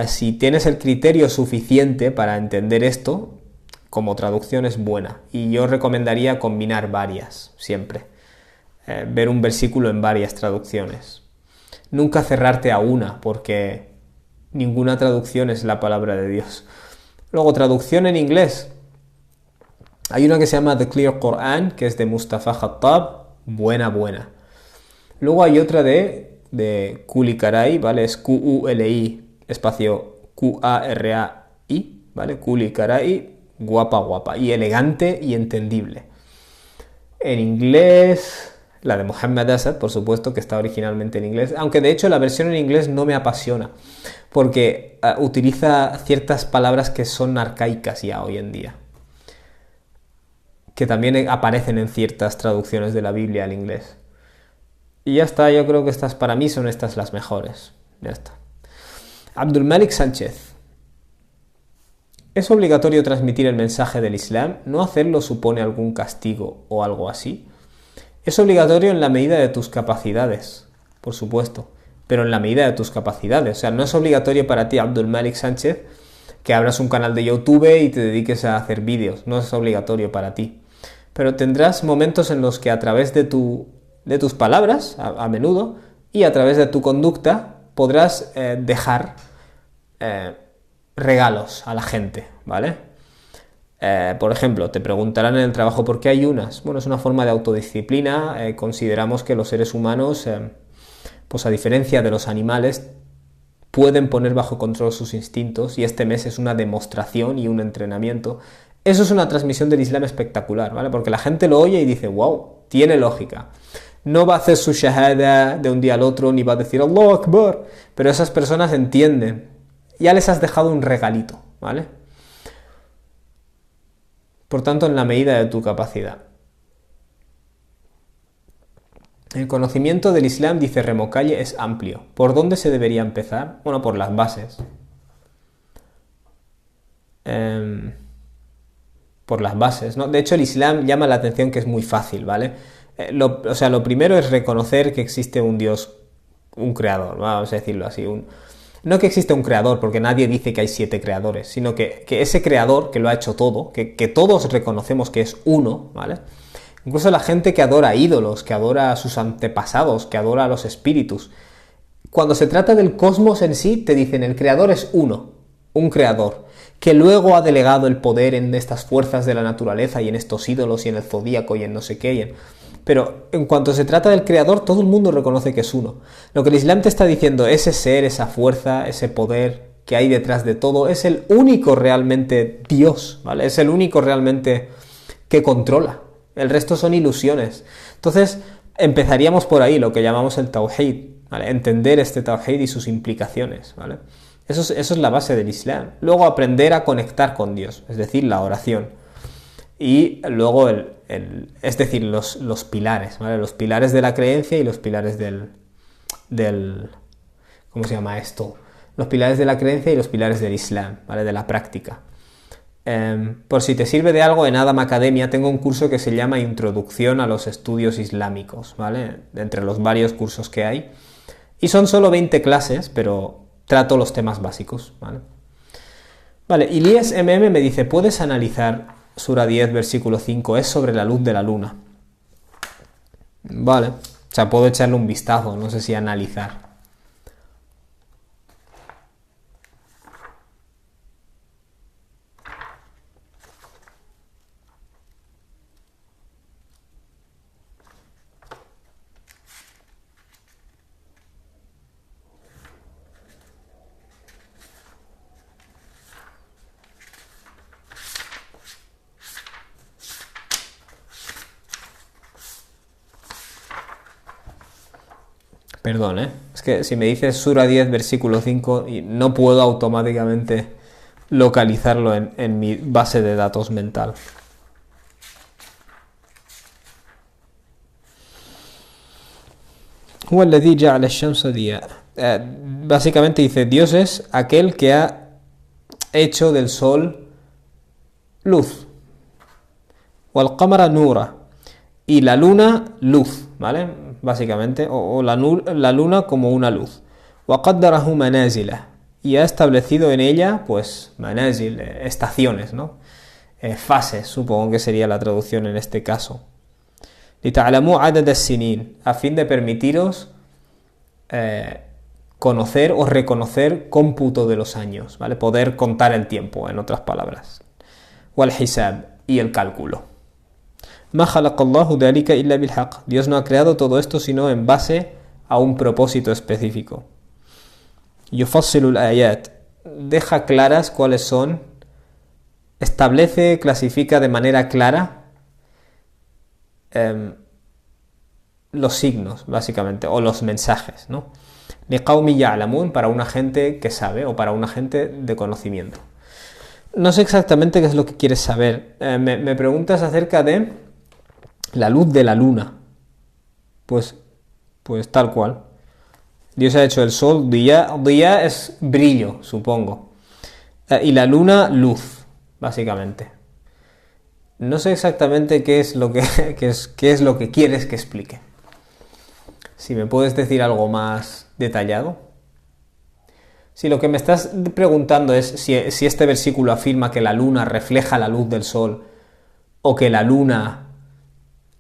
Si tienes el criterio suficiente para entender esto, como traducción es buena. Y yo recomendaría combinar varias, siempre. Ver un versículo en varias traducciones. Nunca cerrarte a una, porque ninguna traducción es la palabra de Dios. Luego, traducción en inglés. Hay una que se llama The Clear Quran, que es de Mustafa Khattab, buena. Luego hay otra de Quli Karai, ¿vale? Es Quli, espacio Qarai, ¿vale? Quli Karai, guapa, y elegante y entendible. En inglés, la de Muhammad Asad, por supuesto, que está originalmente en inglés, aunque de hecho la versión en inglés no me apasiona, porque utiliza ciertas palabras que son arcaicas ya hoy en día, que también aparecen en ciertas traducciones de la Biblia al inglés. Y ya está, yo creo que para mí son estas las mejores. Ya está. Abdul Malik Sánchez. ¿Es obligatorio transmitir el mensaje del Islam? ¿No hacerlo supone algún castigo o algo así? Es obligatorio en la medida de tus capacidades, por supuesto, pero en la medida de tus capacidades. O sea, no es obligatorio para ti, Abdul Malik Sánchez, que abras un canal de YouTube y te dediques a hacer vídeos. No es obligatorio para ti. Pero tendrás momentos en los que a través de tus palabras, a menudo, y a través de tu conducta, podrás dejar regalos a la gente, ¿vale? Por ejemplo, te preguntarán en el trabajo ¿por qué ayunas? Bueno, es una forma de autodisciplina. Consideramos que los seres humanos, pues a diferencia de los animales, pueden poner bajo control sus instintos, y este mes es una demostración y un entrenamiento. Eso es una transmisión del Islam espectacular, ¿vale? Porque la gente lo oye y dice, wow, tiene lógica. No va a hacer su shahada de un día al otro, ni va a decir Allahu Akbar, pero esas personas entienden. Ya les has dejado un regalito, ¿vale? Por tanto, en la medida de tu capacidad. El conocimiento del Islam, dice Remocalle, es amplio. ¿Por dónde se debería empezar? Bueno, por las bases. Por las bases, ¿no? De hecho, el Islam llama la atención que es muy fácil, ¿vale? O sea, lo primero es reconocer que existe un Dios, un creador, vamos a decirlo así. No que existe un creador, porque nadie dice que hay 7 creadores, sino que ese creador que lo ha hecho todo, que todos reconocemos que es uno, ¿vale? Incluso la gente que adora ídolos, que adora a sus antepasados, que adora a los espíritus. Cuando se trata del cosmos en sí, te dicen el creador es uno, un creador, que luego ha delegado el poder en estas fuerzas de la naturaleza y en estos ídolos y en el zodíaco y en no sé qué. Pero en cuanto se trata del creador, todo el mundo reconoce que es uno. Lo que el Islam te está diciendo, ese ser, esa fuerza, ese poder que hay detrás de todo, es el único realmente Dios, ¿vale? Es el único realmente que controla. El resto son ilusiones. Entonces, empezaríamos por ahí, lo que llamamos el Tawhid, ¿vale? Entender este Tawhid y sus implicaciones, ¿vale? Eso es la base del Islam. Luego aprender a conectar con Dios, es decir, la oración. Y luego, es decir, los pilares, ¿vale? Los pilares de la creencia y los pilares del ¿cómo se llama esto? Los pilares de la creencia y los pilares del Islam, ¿vale? De la práctica. Por si te sirve de algo, en Adam Academia tengo un curso que se llama Introducción a los Estudios Islámicos, ¿vale? Entre los varios cursos que hay. Y son solo 20 clases, pero trato los temas básicos, ¿vale? Vale, Ilías MM me dice, ¿puedes analizar Sura 10, versículo 5? Es sobre la luz de la luna. Vale, o sea, puedo echarle un vistazo, no sé si analizar. Perdón, es que si me dices Sura 10, versículo 5, y no puedo automáticamente localizarlo en mi base de datos mental. Básicamente dice, Dios es aquel que ha hecho del sol luz. Wal-qamara nura. Y la luna, luz, ¿vale? Básicamente, o la luna como una luz. وَقَدَّرَهُ مَنَازِلَ. Y ha establecido en ella, pues, manazil, estaciones, ¿no? Fases, supongo que sería la traducción en este caso. لِتَعْلَمُوا عَدَدَ السِّنِينَ. A fin de permitiros conocer o reconocer cómputo de los años, ¿vale? Poder contar el tiempo, en otras palabras. وَالْحِسَابِ. Y el cálculo. مَا خَلَقَ اللَّهُ ذَلِكَ إِلَّا بِالْحَقِّ. Dios no ha creado todo esto sino en base a un propósito específico. يُفَصِّلُ الْآيَاتِ. Deja claras cuáles son, establece, clasifica de manera clara los signos, básicamente, o los mensajes, ¿no? لِقَوْمِ يَعْلَمُونَ. Para una gente que sabe, o para una gente de conocimiento. No sé exactamente qué es lo que quieres saber. Me preguntas acerca de la luz de la luna. Pues tal cual. Dios ha hecho el sol, día es brillo, supongo. Y la luna, luz, básicamente. No sé exactamente qué es lo que quieres que explique. Si me puedes decir algo más detallado. Si lo que me estás preguntando es si este versículo afirma que la luna refleja la luz del sol o que la luna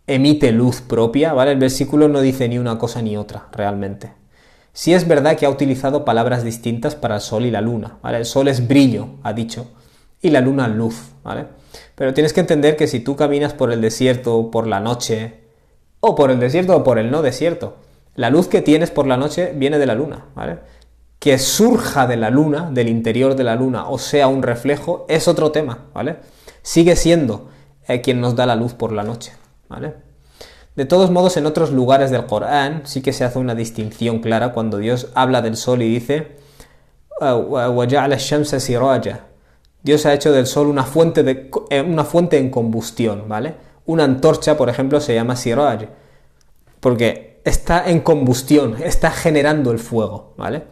emite luz propia, ¿vale? El versículo no dice ni una cosa ni otra, realmente. Sí es verdad que ha utilizado palabras distintas para el sol y la luna, ¿vale? El sol es brillo, ha dicho, y la luna luz, ¿vale? Pero tienes que entender que si tú caminas por el desierto por la noche, o por el desierto o por el no desierto, la luz que tienes por la noche viene de la luna, ¿vale? Que surja de la luna, del interior de la luna, o sea un reflejo, es otro tema, ¿vale? Sigue siendo quien nos da la luz por la noche, ¿vale? De todos modos, en otros lugares del Corán sí que se hace una distinción clara cuando Dios habla del sol y dice وَجَعْلَ الشَّمْسَ سِرَاجًا. Dios ha hecho del sol una fuente en combustión, ¿vale? Una antorcha, por ejemplo, se llama siraj, porque está en combustión, está generando el fuego, ¿vale?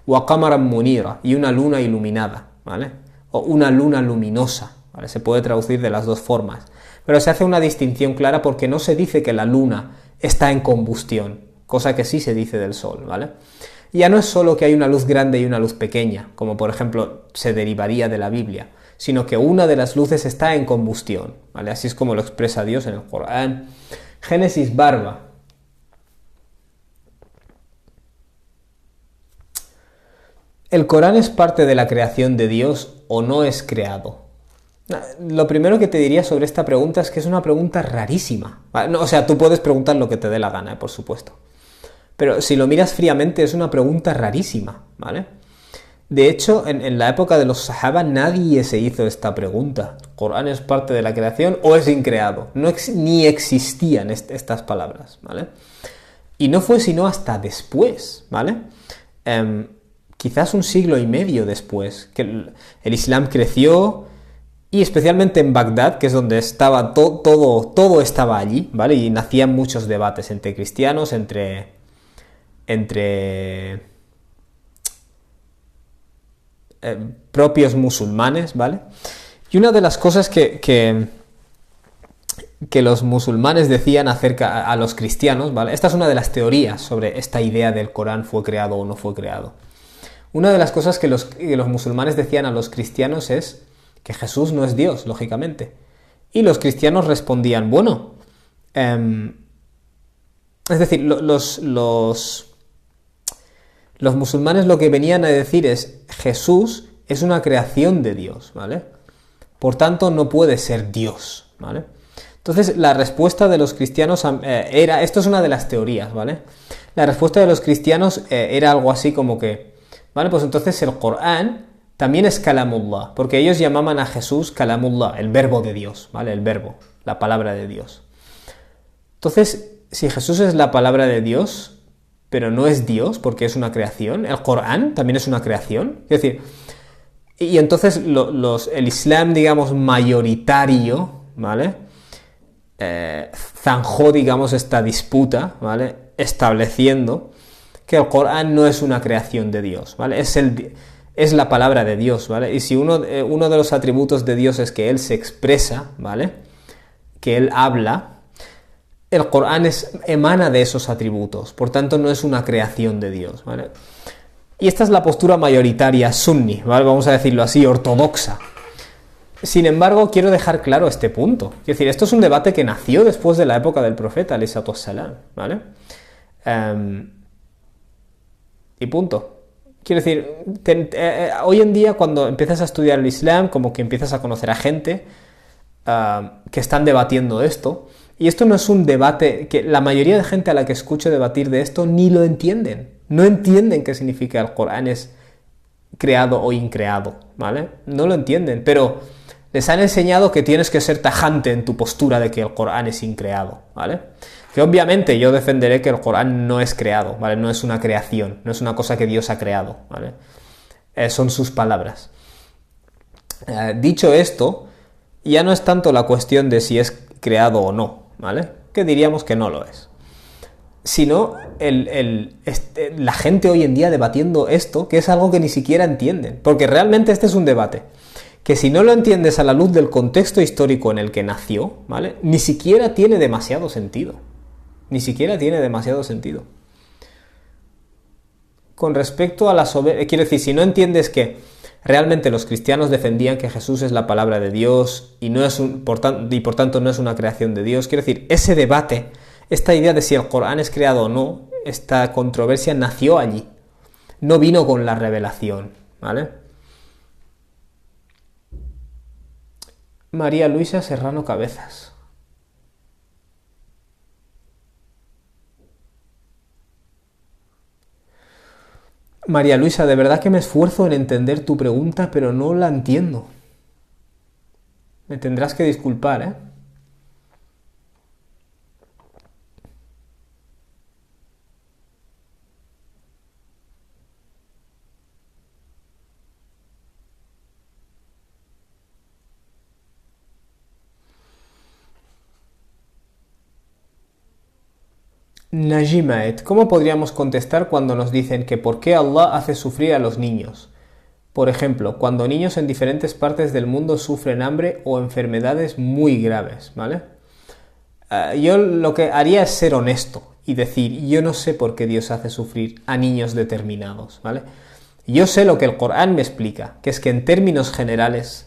Wa qamaran munira, y una luna iluminada, ¿vale? O una luna luminosa, ¿vale? Se puede traducir de las dos formas. Pero se hace una distinción clara porque no se dice que la luna está en combustión, cosa que sí se dice del sol, ¿vale? Ya no es solo que hay una luz grande y una luz pequeña, como por ejemplo se derivaría de la Biblia, sino que una de las luces está en combustión, ¿vale? Así es como lo expresa Dios en el Corán. Génesis barba. ¿El Corán es parte de la creación de Dios o no es creado? Lo primero que te diría sobre esta pregunta es que es una pregunta rarísima. ¿Vale? No, o sea, tú puedes preguntar lo que te dé la gana, por supuesto. Pero si lo miras fríamente es una pregunta rarísima, ¿vale? De hecho, en la época de los Sahaba nadie se hizo esta pregunta. ¿El Corán es parte de la creación o es increado? Ni existían estas palabras, ¿vale? Y no fue sino hasta después, ¿vale? Quizás un siglo y medio después, que el Islam creció, y especialmente en Bagdad, que es donde estaba todo estaba allí, ¿vale? Y nacían muchos debates entre cristianos, entre propios musulmanes, ¿vale? Y una de las cosas que los musulmanes decían acerca a los cristianos, ¿vale? Esta es una de las teorías sobre esta idea del Corán fue creado o no fue creado. Una de las cosas que los musulmanes decían a los cristianos es que Jesús no es Dios, lógicamente. Y los cristianos respondían, bueno, es decir, los musulmanes lo que venían a decir es Jesús es una creación de Dios, ¿vale? Por tanto, no puede ser Dios, ¿vale? Entonces, la respuesta de los cristianos era, esto es una de las teorías, ¿vale? La respuesta de los cristianos era algo así como que, ¿vale? Pues entonces el Corán también es Kalamullah, porque ellos llamaban a Jesús Kalamullah, el verbo de Dios, ¿vale? El verbo, la palabra de Dios. Entonces, si Jesús es la palabra de Dios, pero no es Dios porque es una creación, el Corán también es una creación, es decir, y entonces el Islam, digamos, mayoritario, ¿vale? Zanjó, digamos, esta disputa, ¿vale? Estableciendo que el Corán no es una creación de Dios, ¿vale? Es la palabra de Dios, ¿vale? Y si uno de los atributos de Dios es que Él se expresa, ¿vale? Que Él habla, el Corán emana de esos atributos, por tanto no es una creación de Dios, ¿vale? Y esta es la postura mayoritaria sunni, ¿vale? Vamos a decirlo así, ortodoxa. Sin embargo, quiero dejar claro este punto. Es decir, esto es un debate que nació después de la época del profeta, alayhi salatu wassalam, ¿vale? Y punto. Quiero decir, hoy en día cuando empiezas a estudiar el Islam, como que empiezas a conocer a gente que están debatiendo esto, y esto no es un debate que la mayoría de gente a la que escucho debatir de esto ni lo entienden. No entienden qué significa el Corán es creado o increado, ¿vale? No lo entienden, pero les han enseñado que tienes que ser tajante en tu postura de que el Corán es increado, ¿vale? Que obviamente yo defenderé que el Corán no es creado, ¿vale? No es una creación, no es una cosa que Dios ha creado, ¿vale? Son sus palabras. Dicho esto, ya no es tanto la cuestión de si es creado o no, ¿vale? Que diríamos que no lo es. Sino la gente hoy en día debatiendo esto, que es algo que ni siquiera entienden. Porque realmente este es un debate que si no lo entiendes a la luz del contexto histórico en el que nació, ¿vale? Ni siquiera tiene demasiado sentido. Ni siquiera tiene demasiado sentido. Con respecto a la soberanía, quiero decir, si no entiendes que realmente los cristianos defendían que Jesús es la palabra de Dios y por tanto no es una creación de Dios, quiero decir, ese debate, esta idea de si el Corán es creado o no, esta controversia nació allí, no vino con la revelación, ¿vale? María Luisa Serrano Cabezas. María Luisa, de verdad que me esfuerzo en entender tu pregunta, pero no la entiendo. Me tendrás que disculpar, ¿eh? Najimaet, ¿cómo podríamos contestar cuando nos dicen que por qué Allah hace sufrir a los niños? Por ejemplo, cuando niños en diferentes partes del mundo sufren hambre o enfermedades muy graves, ¿vale? Yo lo que haría es ser honesto y decir, yo no sé por qué Dios hace sufrir a niños determinados, ¿vale? Yo sé lo que el Corán me explica, que es que en términos generales,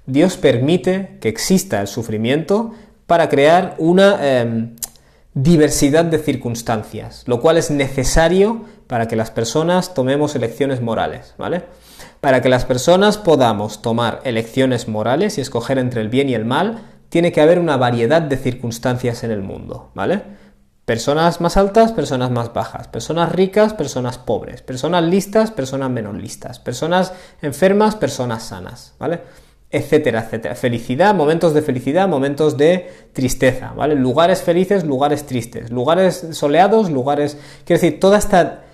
Dios permite que exista el sufrimiento para crear una diversidad de circunstancias, lo cual es necesario para que las personas tomemos elecciones morales, ¿vale? Para que las personas podamos tomar elecciones morales y escoger entre el bien y el mal, tiene que haber una variedad de circunstancias en el mundo, ¿vale? Personas más altas, personas más bajas, personas ricas, personas pobres, personas listas, personas menos listas, personas enfermas, personas sanas, ¿vale? Etcétera, etcétera. Felicidad, momentos de tristeza, ¿vale? Lugares felices, lugares tristes, lugares soleados, lugares... Quiero decir, toda esta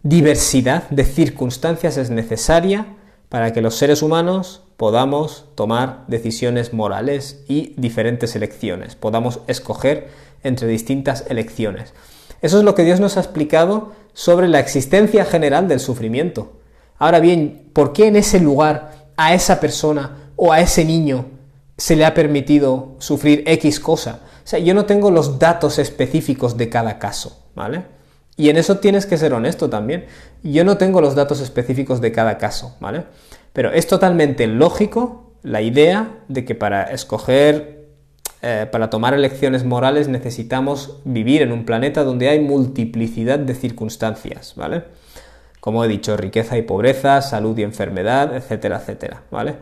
diversidad de circunstancias es necesaria para que los seres humanos podamos tomar decisiones morales y diferentes elecciones, podamos escoger entre distintas elecciones. Eso es lo que Dios nos ha explicado sobre la existencia general del sufrimiento. Ahora bien, ¿por qué en ese lugar a esa persona o a ese niño se le ha permitido sufrir X cosa? O sea, yo no tengo los datos específicos de cada caso, ¿vale? Y en eso tienes que ser honesto también. Yo no tengo los datos específicos de cada caso, ¿vale? Pero es totalmente lógico la idea de que para escoger, para tomar elecciones morales necesitamos vivir en un planeta donde hay multiplicidad de circunstancias, ¿vale? Como he dicho, riqueza y pobreza, salud y enfermedad, etcétera, etcétera, ¿vale?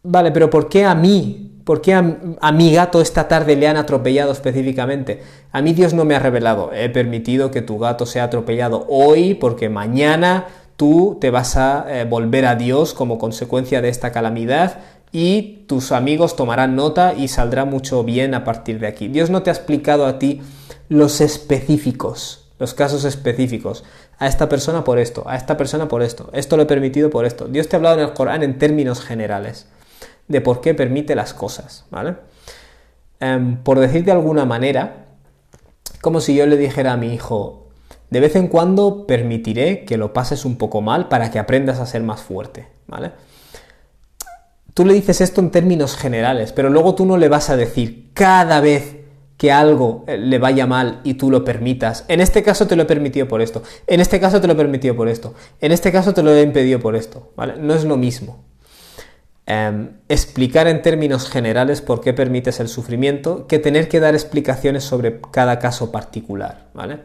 Vale, pero ¿por qué a mí? ¿Por qué a mi gato esta tarde le han atropellado específicamente? A mí Dios no me ha revelado, he permitido que tu gato sea atropellado hoy porque mañana tú te vas a volver a Dios como consecuencia de esta calamidad y tus amigos tomarán nota y saldrá mucho bien a partir de aquí. Dios no te ha explicado a ti los específicos, los casos específicos. A esta persona por esto, a esta persona por esto, esto lo he permitido por esto. Dios te ha hablado en el Corán en términos generales de por qué permite las cosas, ¿vale? Por decir de alguna manera, como si yo le dijera a mi hijo, de vez en cuando permitiré que lo pases un poco mal para que aprendas a ser más fuerte, ¿vale? Tú le dices esto en términos generales, pero luego tú no le vas a decir cada vez que algo le vaya mal y tú lo permitas. En este caso te lo he permitido por esto, en este caso te lo he permitido por esto, en este caso te lo he impedido por esto, ¿vale? No es lo mismo. Explicar en términos generales por qué permites el sufrimiento que tener que dar explicaciones sobre cada caso particular, ¿vale?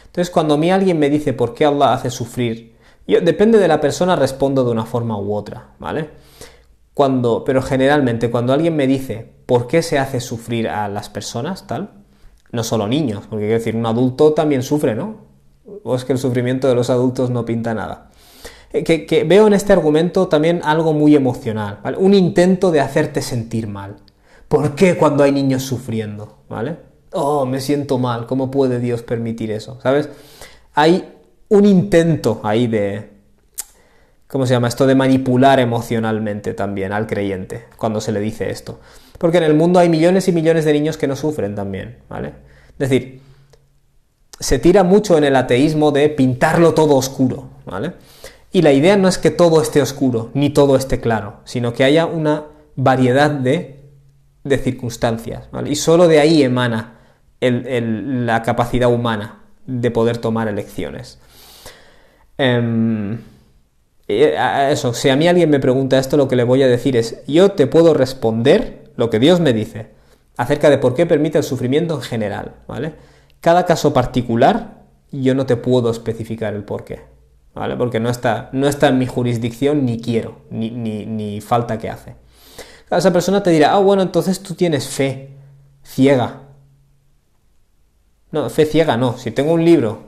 Entonces, cuando a mí alguien me dice por qué Allah hace sufrir, yo, depende de la persona, respondo de una forma u otra, ¿vale? Pero generalmente, cuando alguien me dice por qué se hace sufrir a las personas, tal, no solo niños, porque quiero decir, un adulto también sufre, ¿no? O es que el sufrimiento de los adultos no pinta nada. Que veo en este argumento también algo muy emocional, ¿vale? Un intento de hacerte sentir mal. ¿Por qué cuando hay niños sufriendo? ¿Vale? Oh, me siento mal, ¿cómo puede Dios permitir eso? ¿Sabes? Hay un intento ahí de... ¿Cómo se llama esto? De manipular emocionalmente también al creyente cuando se le dice esto. Porque en el mundo hay millones y millones de niños que no sufren también, ¿vale? Es decir, se tira mucho en el ateísmo de pintarlo todo oscuro, ¿vale? Y la idea no es que todo esté oscuro, ni todo esté claro, sino que haya una variedad de circunstancias, ¿vale? Y solo de ahí emana la capacidad humana de poder tomar elecciones. Eso, si a mí alguien me pregunta esto, lo que le voy a decir es, yo te puedo responder lo que Dios me dice acerca de por qué permite el sufrimiento en general, ¿vale? Cada caso particular, yo no te puedo especificar el por qué, ¿vale? Porque no está en mi jurisdicción, ni quiero, ni falta que hace. Esa persona te dirá, bueno, entonces tú tienes fe ciega. No, fe ciega no. Si tengo un libro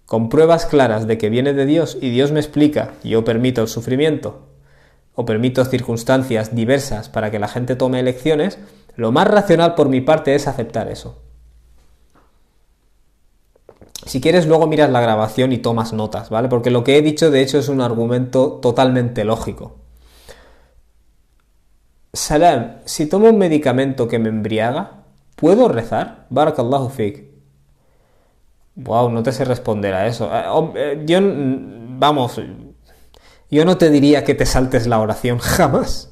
con pruebas claras de que viene de Dios y Dios me explica, y yo permito el sufrimiento o permito circunstancias diversas para que la gente tome elecciones, lo más racional por mi parte es aceptar eso. Si quieres, luego miras la grabación y tomas notas, ¿vale? Porque lo que he dicho, de hecho, es un argumento totalmente lógico. Salam, si tomo un medicamento que me embriaga, ¿Puedo rezar? Barakallahu fik. Wow, no te sé responder a eso. Vamos, yo no te diría que te saltes la oración jamás.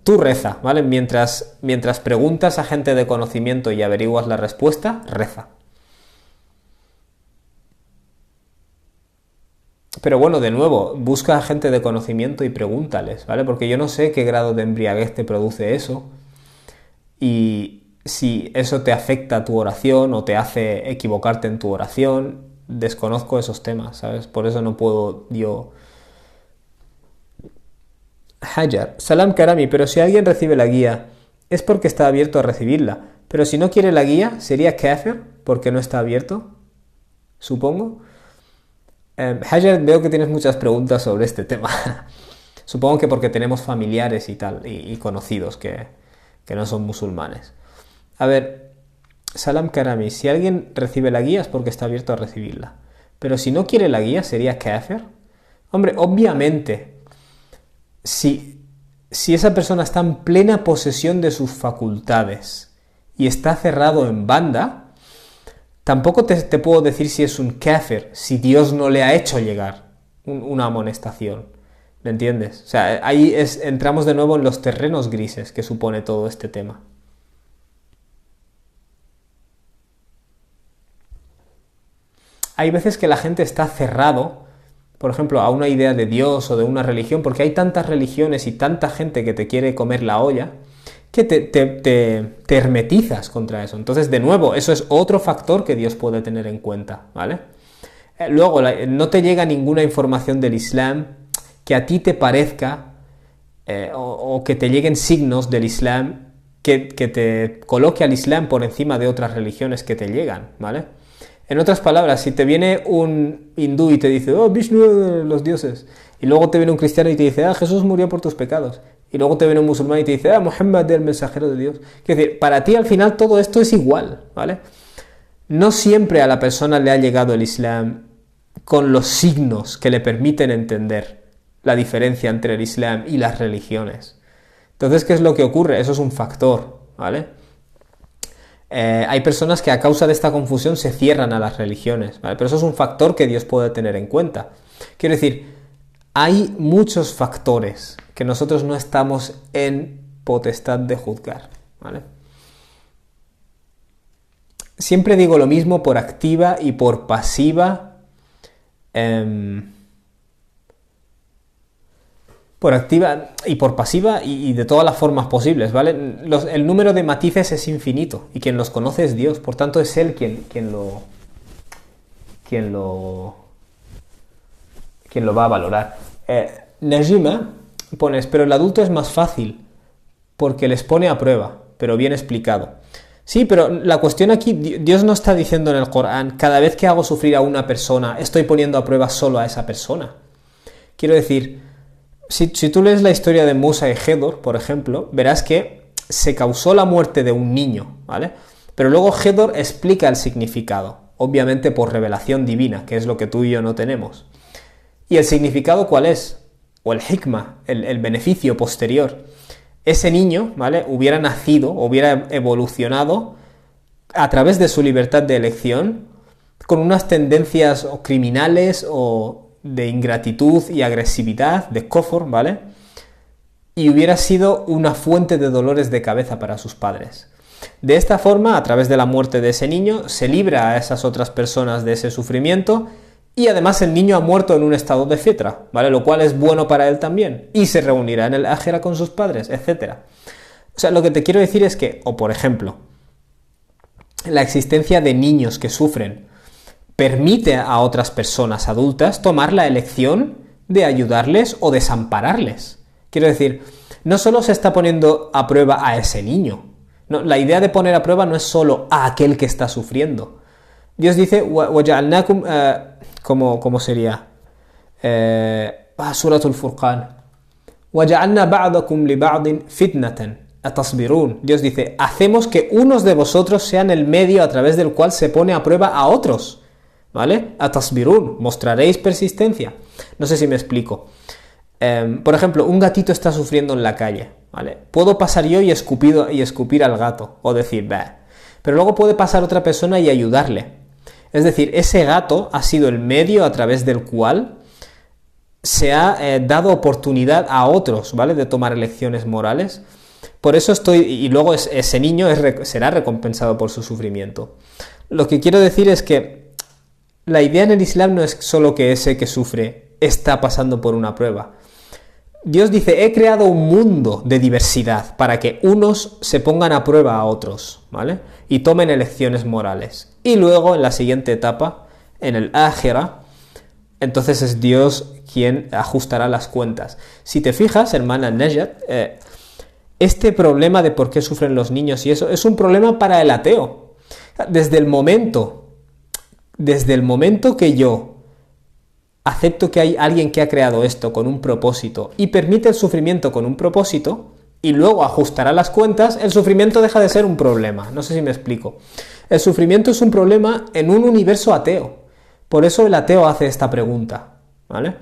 Tú reza, ¿vale? Mientras preguntas a gente de conocimiento y averiguas la respuesta, reza. Pero bueno, de nuevo, busca a gente de conocimiento y pregúntales, ¿vale? Porque yo no sé qué grado de embriaguez te produce eso y si eso te afecta a tu oración o te hace equivocarte en tu oración. Desconozco esos temas, ¿sabes? Por eso no puedo yo... Hajar, Salam Karami, pero si alguien recibe la guía es porque está abierto a recibirla. Pero si no quiere la guía, ¿sería kafir porque no está abierto? Supongo. Hajar, veo que tienes muchas preguntas sobre este tema. Supongo que porque tenemos familiares y tal, y conocidos que no son musulmanes. A ver, Salam Karami, si alguien recibe la guía es porque está abierto a recibirla. Pero si no quiere la guía, ¿sería kafir? Hombre, obviamente... Si esa persona está en plena posesión de sus facultades y está cerrado en banda, tampoco te puedo decir si es un kafir, si Dios no le ha hecho llegar una amonestación. ¿Me entiendes? O sea, ahí entramos de nuevo en los terrenos grises que supone todo este tema. Hay veces que la gente está cerrado, por ejemplo, a una idea de Dios o de una religión, porque hay tantas religiones y tanta gente que te quiere comer la olla, que te hermetizas contra eso. Entonces, de nuevo, eso es otro factor que Dios puede tener en cuenta, ¿vale? Luego, no te llega ninguna información del Islam que a ti te parezca o que te lleguen signos del Islam que te coloque al Islam por encima de otras religiones que te llegan, ¿vale? En otras palabras, si te viene un hindú y te dice, oh, Vishnu, los dioses, y luego te viene un cristiano y te dice, ah, Jesús murió por tus pecados, y luego te viene un musulmán y te dice, ah, Muhammad, el mensajero de Dios. Es decir, para ti al final todo esto es igual, ¿vale? No siempre a la persona le ha llegado el Islam con los signos que le permiten entender la diferencia entre el Islam y las religiones. Entonces, ¿qué es lo que ocurre? Eso es un factor, ¿vale? Hay personas que a causa de esta confusión se cierran a las religiones, ¿vale? Pero eso es un factor que Dios puede tener en cuenta. Quiero decir, hay muchos factores que nosotros no estamos en potestad de juzgar, ¿vale? Siempre digo lo mismo por activa y por pasiva. Por activa y por pasiva y de todas las formas posibles, ¿vale? El número de matices es infinito y quien los conoce es Dios, por tanto es Él quien lo va a valorar. Najima pones, pero el adulto es más fácil porque les pone a prueba, pero bien explicado. Sí, pero la cuestión aquí, Dios no está diciendo en el Corán, cada vez que hago sufrir a una persona, estoy poniendo a prueba solo a esa persona. Quiero decir, si tú lees la historia de Musa y Gedor, por ejemplo, verás que se causó la muerte de un niño, ¿vale? Pero luego Gedor explica el significado, obviamente por revelación divina, que es lo que tú y yo no tenemos. ¿Y el significado cuál es? O el hikmah, el beneficio posterior. Ese niño, ¿vale?, hubiera nacido, hubiera evolucionado a través de su libertad de elección, con unas tendencias o criminales o de ingratitud y agresividad, de kufr, ¿vale? Y hubiera sido una fuente de dolores de cabeza para sus padres. De esta forma, a través de la muerte de ese niño, se libra a esas otras personas de ese sufrimiento y además el niño ha muerto en un estado de fitra, ¿vale? Lo cual es bueno para él también. Y se reunirá en el ájera con sus padres, etc. O sea, lo que te quiero decir es que, o por ejemplo, la existencia de niños que sufren permite a otras personas adultas tomar la elección de ayudarles o desampararles. Quiero decir, no solo se está poniendo a prueba a ese niño. No, la idea de poner a prueba no es solo a aquel que está sufriendo. Dios dice, ¿cómo sería? Suratul Furqan. وَجَعَلْنَا بَعْضَكُمْ لِبَعْضٍ فِتْنَةً أَتَصْبِرُونَ. Dios dice, hacemos que unos de vosotros sean el medio a través del cual se pone a prueba a otros. ¿Vale? Atasbirun, mostraréis persistencia. No sé si me explico. Por ejemplo, un gatito está sufriendo en la calle, ¿vale? Puedo pasar yo y escupir al gato, o decir, bah, pero luego puede pasar otra persona y ayudarle. Es decir, ese gato ha sido el medio a través del cual se ha dado oportunidad a otros, ¿vale?, de tomar elecciones morales. Por eso y luego ese niño será recompensado por su sufrimiento. Lo que quiero decir es que la idea en el Islam no es solo que ese que sufre está pasando por una prueba. Dios dice, he creado un mundo de diversidad para que unos se pongan a prueba a otros, ¿vale?, y tomen elecciones morales. Y luego, en la siguiente etapa, en el Ákhira, entonces es Dios quien ajustará las cuentas. Si te fijas, hermana Najat, este problema de por qué sufren los niños y eso es un problema para el ateo. Desde el momento que yo acepto que hay alguien que ha creado esto con un propósito y permite el sufrimiento con un propósito y luego ajustará las cuentas, el sufrimiento deja de ser un problema. No sé si me explico. El sufrimiento es un problema en un universo ateo. Por eso el ateo hace esta pregunta, ¿vale?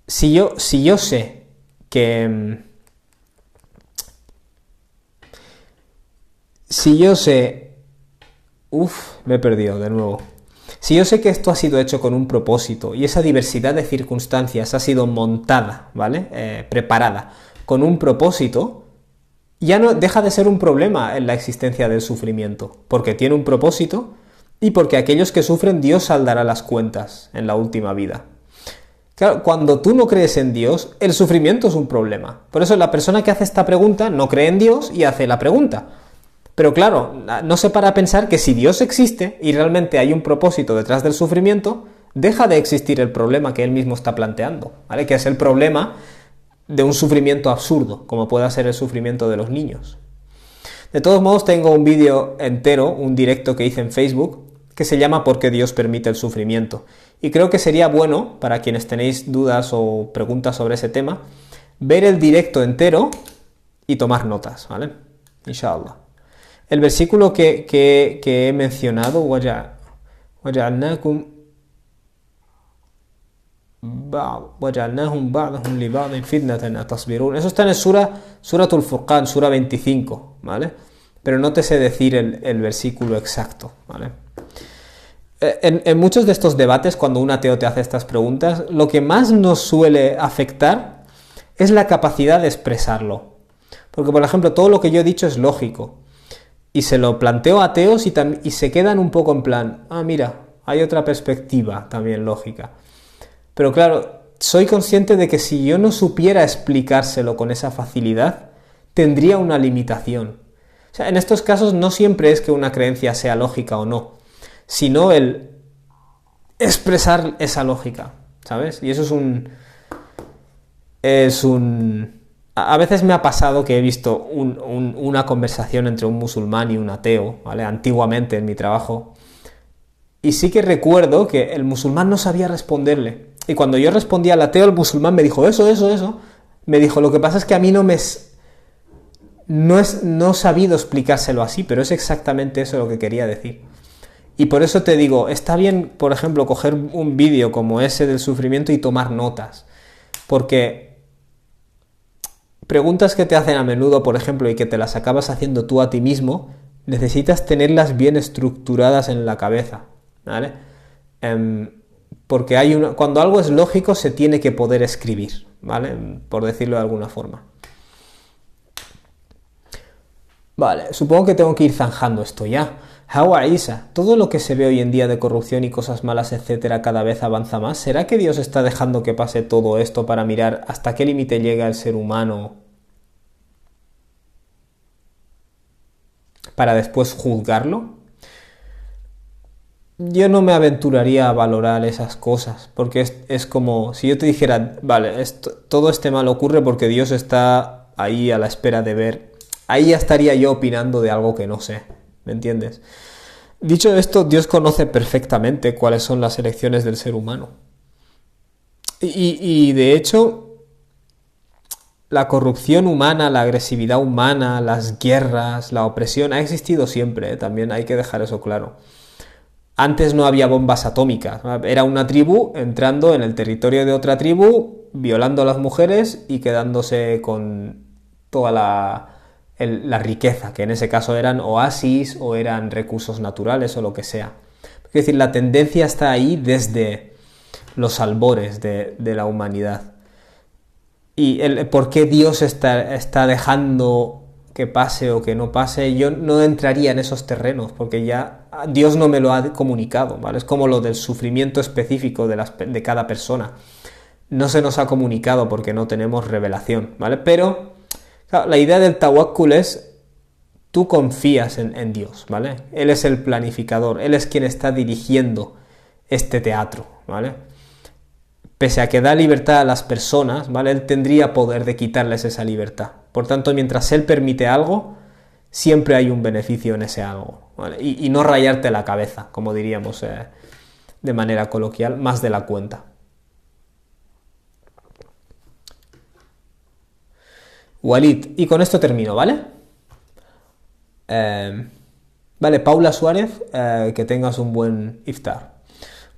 Si yo sé que... me he perdido de nuevo. Si yo sé que esto ha sido hecho con un propósito y esa diversidad de circunstancias ha sido montada, ¿vale?, preparada con un propósito, ya no deja de ser un problema en la existencia del sufrimiento, porque tiene un propósito y porque aquellos que sufren Dios saldará las cuentas en la última vida. Claro, cuando tú no crees en Dios, el sufrimiento es un problema. Por eso la persona que hace esta pregunta no cree en Dios y hace la pregunta. Pero claro, no se para a pensar que si Dios existe y realmente hay un propósito detrás del sufrimiento, deja de existir el problema que él mismo está planteando, ¿vale?, que es el problema de un sufrimiento absurdo, como pueda ser el sufrimiento de los niños. De todos modos, tengo un vídeo entero, un directo que hice en Facebook, que se llama ¿Por qué Dios permite el sufrimiento? Y creo que sería bueno, para quienes tenéis dudas o preguntas sobre ese tema, ver el directo entero y tomar notas, ¿vale? Inshallah. El versículo que he mencionado, وَجَعَلْنَاهُمْ بَعْضَهُمْ لِبَعْضٍ فِتْنَةً أَتَصْبِرُونَ. Eso está en el Suratul Furqan, Sura 25, ¿vale? Pero no te sé decir el versículo exacto, ¿vale? En muchos de estos debates, cuando un ateo te hace estas preguntas, lo que más nos suele afectar es la capacidad de expresarlo. Porque, por ejemplo, todo lo que yo he dicho es lógico. Y se lo planteo a ateos y se quedan un poco en plan, mira, hay otra perspectiva también lógica. Pero claro, soy consciente de que si yo no supiera explicárselo con esa facilidad, tendría una limitación. O sea, en estos casos no siempre es que una creencia sea lógica o no, sino el expresar esa lógica, ¿sabes? Y eso A veces me ha pasado que he visto una conversación entre un musulmán y un ateo, ¿vale?, antiguamente en mi trabajo, y sí que recuerdo que el musulmán no sabía responderle, y cuando yo respondía al ateo, el musulmán me dijo eso, me dijo, lo que pasa es que a mí no he sabido explicárselo así, pero es exactamente eso lo que quería decir. Y por eso te digo, está bien, por ejemplo, coger un vídeo como ese del sufrimiento y tomar notas, porque preguntas que te hacen a menudo, por ejemplo, y que te las acabas haciendo tú a ti mismo, necesitas tenerlas bien estructuradas en la cabeza, ¿vale? Porque cuando algo es lógico se tiene que poder escribir, ¿vale?, por decirlo de alguna forma. Vale, supongo que tengo que ir zanjando esto ya. Hawa Isa, todo lo que se ve hoy en día de corrupción y cosas malas, etcétera, cada vez avanza más. ¿Será que Dios está dejando que pase todo esto para mirar hasta qué límite llega el ser humano para después juzgarlo? Yo no me aventuraría a valorar esas cosas, porque es como si yo te dijera, vale, todo este mal ocurre porque Dios está ahí a la espera de ver. Ahí ya estaría yo opinando de algo que no sé, ¿me entiendes? Dicho esto, Dios conoce perfectamente cuáles son las elecciones del ser humano. Y de hecho, la corrupción humana, la agresividad humana, las guerras, la opresión, ha existido siempre, también hay que dejar eso claro. Antes no había bombas atómicas, era una tribu entrando en el territorio de otra tribu, violando a las mujeres y quedándose con toda la riqueza, que en ese caso eran oasis o eran recursos naturales o lo que sea. Es decir, la tendencia está ahí desde los albores de la humanidad. Y por qué Dios está dejando que pase o que no pase, yo no entraría en esos terrenos, porque ya Dios no me lo ha comunicado, ¿vale? Es como lo del sufrimiento específico de cada persona. No se nos ha comunicado porque no tenemos revelación, ¿vale? Pero claro, la idea del tawakkul es, tú confías en Dios, ¿vale? Él es el planificador, Él es quien está dirigiendo este teatro, ¿vale? Pese a que da libertad a las personas, ¿vale? Él tendría poder de quitarles esa libertad. Por tanto, mientras Él permite algo, siempre hay un beneficio en ese algo, ¿vale? Y no rayarte la cabeza, como diríamos de manera coloquial, más de la cuenta. Walid, y con esto termino, ¿vale? Vale, Paula Suárez, que tengas un buen iftar.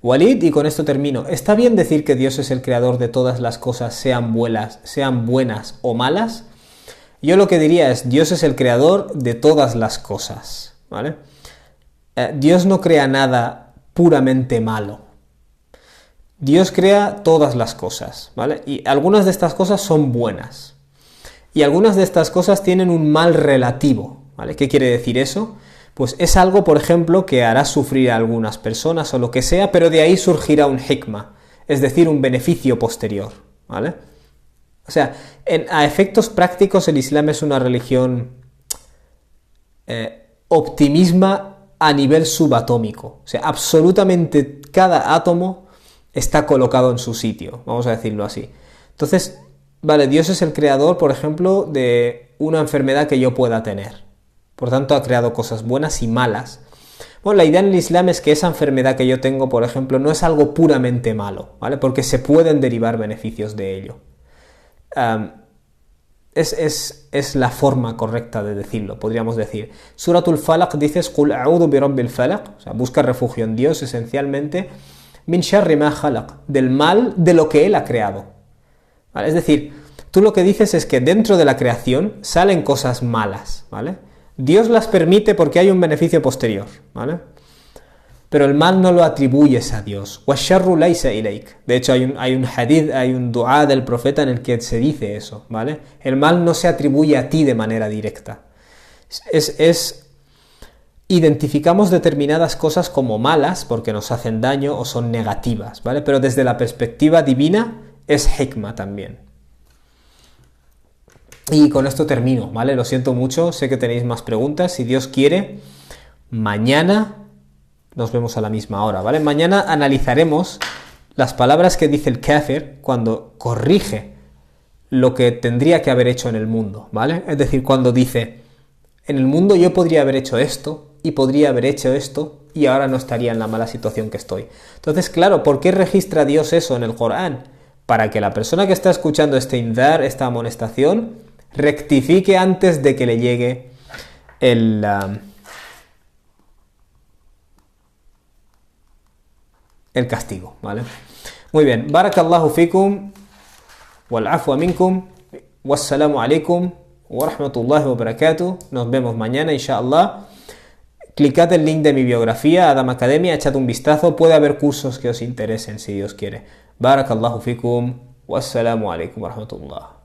Walid, y con esto termino. ¿Está bien decir que Dios es el creador de todas las cosas, sean buenas o malas? Yo lo que diría es, Dios es el creador de todas las cosas, ¿vale? Dios no crea nada puramente malo. Dios crea todas las cosas, ¿vale? Y algunas de estas cosas son buenas. Y algunas de estas cosas tienen un mal relativo, ¿vale? ¿Qué quiere decir eso? Pues es algo, por ejemplo, que hará sufrir a algunas personas o lo que sea, pero de ahí surgirá un hikmah, es decir, un beneficio posterior, ¿vale? O sea, a efectos prácticos el Islam es una religión optimista a nivel subatómico. O sea, absolutamente cada átomo está colocado en su sitio, vamos a decirlo así. Entonces, vale, Dios es el creador, por ejemplo, de una enfermedad que yo pueda tener. Por tanto, ha creado cosas buenas y malas. Bueno, la idea en el Islam es que esa enfermedad que yo tengo, por ejemplo, no es algo puramente malo, ¿vale? Porque se pueden derivar beneficios de ello. Es la forma correcta de decirlo, podríamos decir. Suratul Falaq dices, Qul a'udhu bi rabbil falaq, o sea, busca refugio en Dios, esencialmente, min sharri ma khalaq, del mal de lo que Él ha creado. ¿Vale? Es decir, tú lo que dices es que dentro de la creación salen cosas malas, ¿vale? Dios las permite porque hay un beneficio posterior, ¿vale? Pero el mal no lo atribuyes a Dios. وَالشَّرُّ لَيْسَ إِلَيْكَ. De hecho, hay un hadith, hay un dua del profeta en el que se dice eso, ¿vale? El mal no se atribuye a ti de manera directa. Identificamos determinadas cosas como malas porque nos hacen daño o son negativas, ¿vale? Pero desde la perspectiva divina es hikmah también. Y con esto termino, ¿vale? Lo siento mucho, sé que tenéis más preguntas. Si Dios quiere, mañana nos vemos a la misma hora, ¿vale? Mañana analizaremos las palabras que dice el kafir cuando corrige lo que tendría que haber hecho en el mundo, ¿vale? Es decir, cuando dice, en el mundo yo podría haber hecho esto y podría haber hecho esto y ahora no estaría en la mala situación que estoy. Entonces, claro, ¿por qué registra Dios eso en el Corán? Para que la persona que está escuchando este indar, esta amonestación, rectifique antes de que le llegue el castigo, ¿vale? Muy bien, barakallahu fikum wal afwa minkum wassalamu alaikum wa rahmatullahi wa barakatuh. Nos vemos mañana, inshallah. Clicad el link de mi biografía, Adam Academia, echad un vistazo, puede haber cursos que os interesen si Dios quiere. Barakallahu fikum wassalamu alaikum wa rahmatullah.